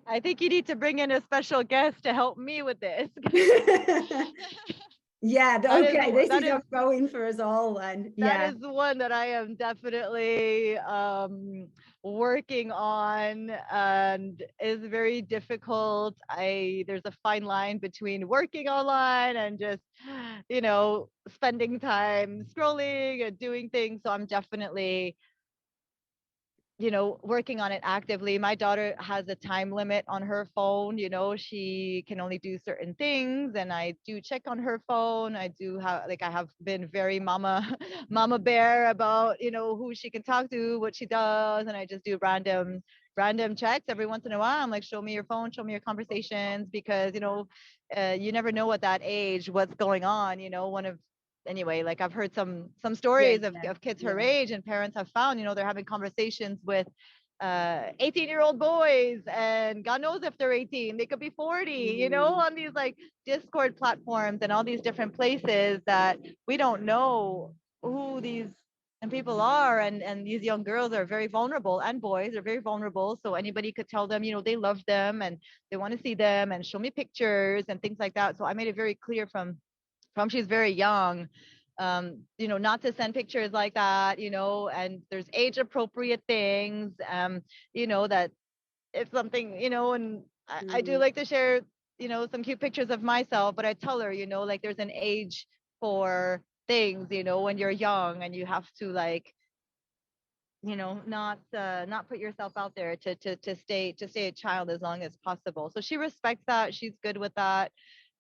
I think you need to bring in a special guest to help me with this. Yeah, That is okay, this that is is ongoing for us all then. that Yeah. is one that I am definitely working on, and is very difficult. There's a fine line between working online and just, spending time scrolling and doing things. So I'm definitely, working on it actively. My daughter has a time limit on her phone. She can only do certain things, and I do check on her phone. I do have, like, I have been very mama mama bear about, who she can talk to, what she does, and I just do random checks every once in a while. I'm like, show me your phone, show me your conversations, because you never know at that age what's going on. One of Anyway, like, I've heard some Yeah, stories of, yeah, kids her yeah. age, and parents have found, they're having conversations with 18-year-old boys, and God knows if they're 18, they could be 40, on these, like, Discord platforms and all these different places that we don't know who these and people are, and these young girls are very vulnerable, and boys are very vulnerable. So anybody could tell them, they love them and they want to see them and show me pictures and things like that. So I made it very clear from she's very young, not to send pictures like that, and there's age appropriate things, that if something, and I do like to share, some cute pictures of myself, but I tell her, like, there's an age for things, when you're young, and you have to, like, not put yourself out there to stay a child as long as possible. So she respects that. She's good with that.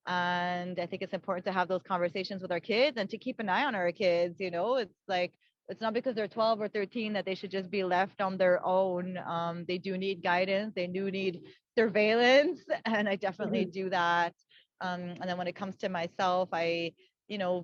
And I think it's important to have those conversations with our kids and to keep an eye on our kids. It's like, it's not because they're 12 or 13 that they should just be left on their own. They do need guidance. They do need surveillance. And I definitely do that. And then when it comes to myself, I,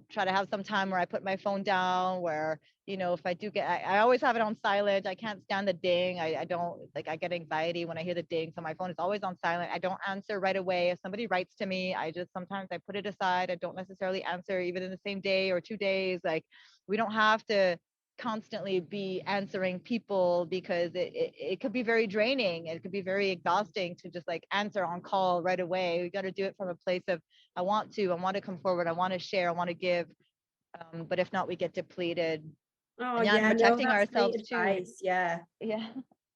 try to have some time where I put my phone down, where, if I do I always have it on silent. I can't stand the ding. I don't, like, I get anxiety when I hear the ding. So my phone is always on silent. I don't answer right away. If somebody writes to me, sometimes I put it aside. I don't necessarily answer even in the same day or 2 days. Like, we don't have to constantly be answering people, because it could be very draining. It could be very exhausting to just, like, answer on call right away. We got to do it from a place of, I want to come forward. I want to share. I want to give. But if not, we get depleted. Oh And yeah, no, protecting that's great ourselves too. advice. Yeah. Yeah.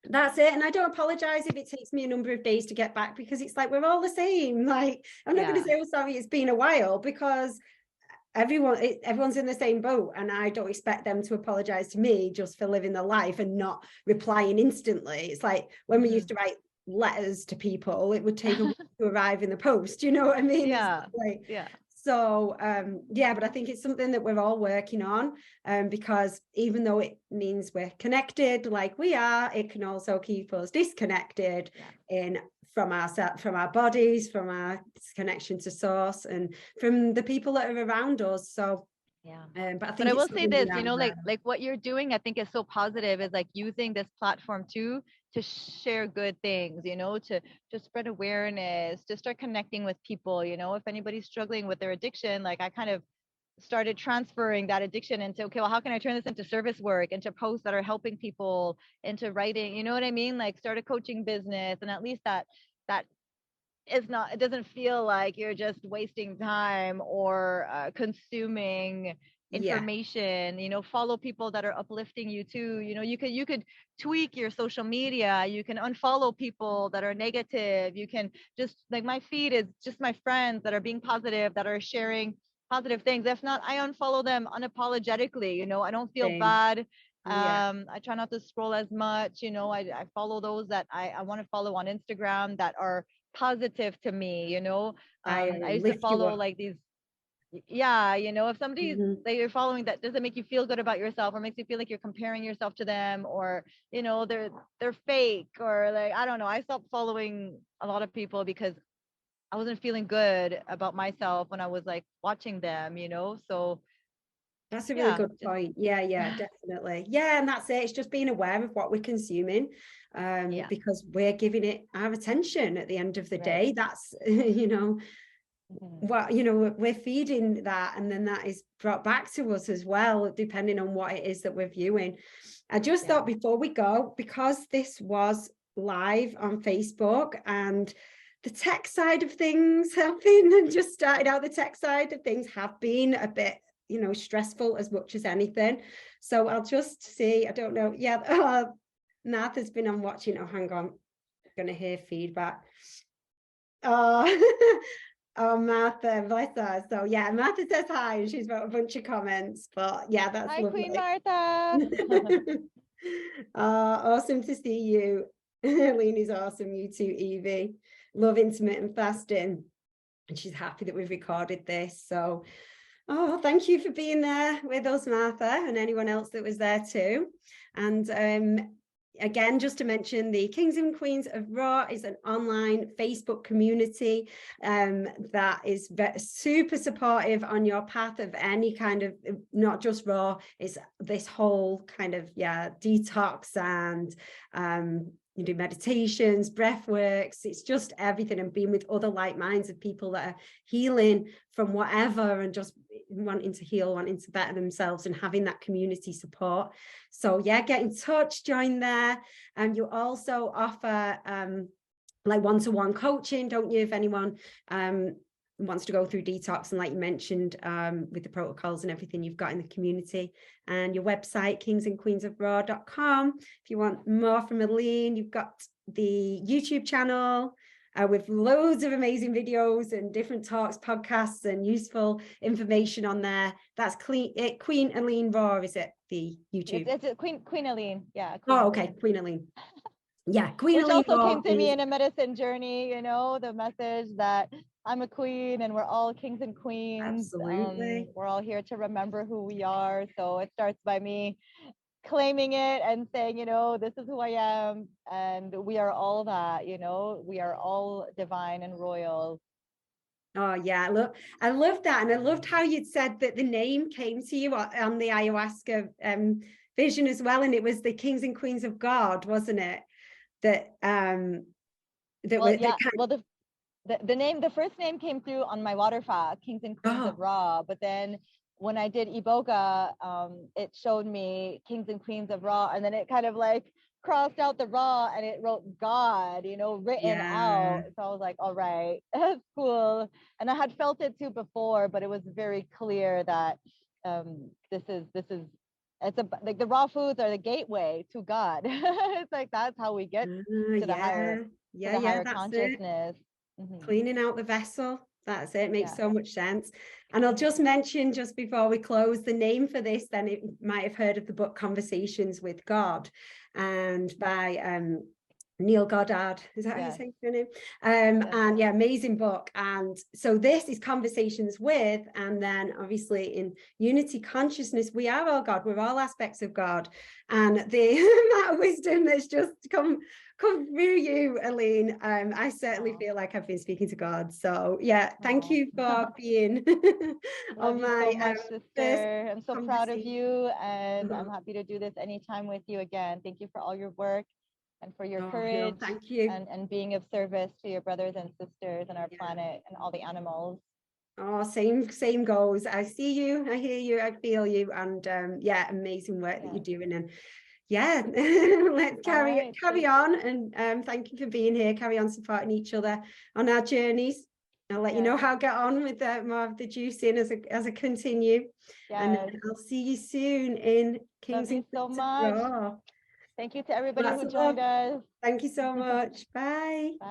That's it. And I don't apologize if it takes me a number of days to get back, because it's like we're all the same. Like, I'm not going to Yeah. say, oh, sorry, it's been a while, because everyone's in the same boat, and I don't expect them to apologize to me just for living their life and not replying instantly. It's like when we used to write letters to people, it would take a week to arrive in the post. You know what I mean? Yeah. It's like, Yeah. so yeah, but I think it's something that we're all working on, because even though it means we're connected like we are, it can also keep us disconnected from our bodies, from our connection to source, and from the people that are around us. So Yeah. but I But think I it's will say something we this, are like what you're doing, I think is so positive, is like using this platform too to share good things, to spread awareness, to start connecting with people. If anybody's struggling with their addiction, like, I kind of started transferring that addiction into, okay, well, how can I turn this into service work, into posts that are helping people, into writing, you know what I mean? Like, start a coaching business, and at least that it doesn't feel like you're just wasting time or consuming yeah, information. Follow people that are uplifting you too. You could tweak your social media. You can unfollow people that are negative. You can just, like, my feed is just my friends that are being positive, that are sharing positive things. If not, I unfollow them unapologetically. I don't feel same. bad. Yeah, I try not to scroll as much. I follow those that I want to follow on Instagram, that are positive to me. I I used to lift you follow, up. like, these, yeah, if somebody's Mhm. that you're following that doesn't make you feel good about yourself, or makes you feel like you're comparing yourself to them, or they're fake, or, like, I don't know, I stopped following a lot of people because I wasn't feeling good about myself when I was, like, watching them. So That's a really yeah, good just point. Yeah, yeah, definitely. Yeah, and that's it. It's just being aware of what we're consuming, yeah, because we're giving it our attention at the end of the right. day. That's, you know, Mhm. what, you know, we're feeding that, and then that is brought back to us as well, depending on what it is that we're viewing. I just Yeah. thought before we go, because this was live on Facebook, and the tech side of things have been, and just started out the tech side of things have been a bit, stressful as much as anything. So I'll just see, I don't know. Yeah, Nath has been on watching. Oh, hang on. I'm going to hear feedback. Oh, oh, Martha, bless her. So yeah, Martha says hi, and she's got a bunch of comments. But yeah, that's Hi, lovely. Queen Martha. Awesome to see you. Aline is awesome. You too, Evie. Love intermittent fasting. And she's happy that we've recorded this. So, thank you for being there with us, Martha, and anyone else that was there too. And again, just to mention, the Kings and Queens of Raw is an online Facebook community that is super supportive on your path of any kind of, not just Raw, it's this whole kind of, detox and you do meditations, breath works, it's just everything, and being with other like minds of people that are healing from whatever and just wanting to heal, wanting to better themselves, and having that community support. So yeah, get in touch, join there. And you also offer like one-to-one coaching, don't you, if anyone wants to go through detox, and like you mentioned, with the protocols and everything you've got in the community. And your website, kingsandqueensofraw.com. If you want more from Aline, you've got the YouTube channel with loads of amazing videos and different talks, podcasts, and useful information on there. That's Queen Aline Raw, is it, the YouTube? It's Queen Aline. Yeah. Queen Aline. Queen Aline. Yeah, Queen Which Aline also Raw came to me in a medicine journey, the message that I'm a queen and we're all kings and queens. Absolutely. We're all here to remember who we are. So it starts by me claiming it and saying, this is who I am. And we are all that, we are all divine and royal. Oh yeah, I love that. And I loved how you'd said that the name came to you on the ayahuasca vision as well. And it was the Kings and Queens of God, wasn't it? That the first name came through on my water fast, Kings and Queens of Raw. But then when I did Iboga, it showed me Kings and Queens of Raw, and then it kind of like crossed out the Raw and it wrote God, written out. So I was like, all right, that's cool. And I had felt it too before, but it was very clear that it's like the raw foods are the gateway to God. It's like that's how we get to the higher consciousness. Cleaning out the vessel. That's it. It makes so much sense. And I'll just mention, just before we close, the name for this, then it might have heard of the book Conversations with God, and by Neil Goddard, is that how you say your name? And yeah, amazing book. And so this is Conversations with, and then obviously in Unity Consciousness, we are all God, we're all aspects of God. And the amount of wisdom that's just come through you, Aline, I certainly feel like I've been speaking to God. So yeah, thank you for being on my so much, sister. I'm so proud of you, and I'm happy to do this anytime with you again. Thank you for all your work and for your courage. No, thank you. And being of service to your brothers and sisters and our planet and all the animals. Oh, same goes. I see you, I hear you, I feel you, and yeah, amazing work that you're doing. And yeah, let's carry on. And thank you for being here. Carry on supporting each other on our journeys. I'll let you know how I get on with more of the juicing as I continue. And I'll see you soon in Kings and Queens of Raw. Thank you to everybody who joined us. Thank you so much. Bye.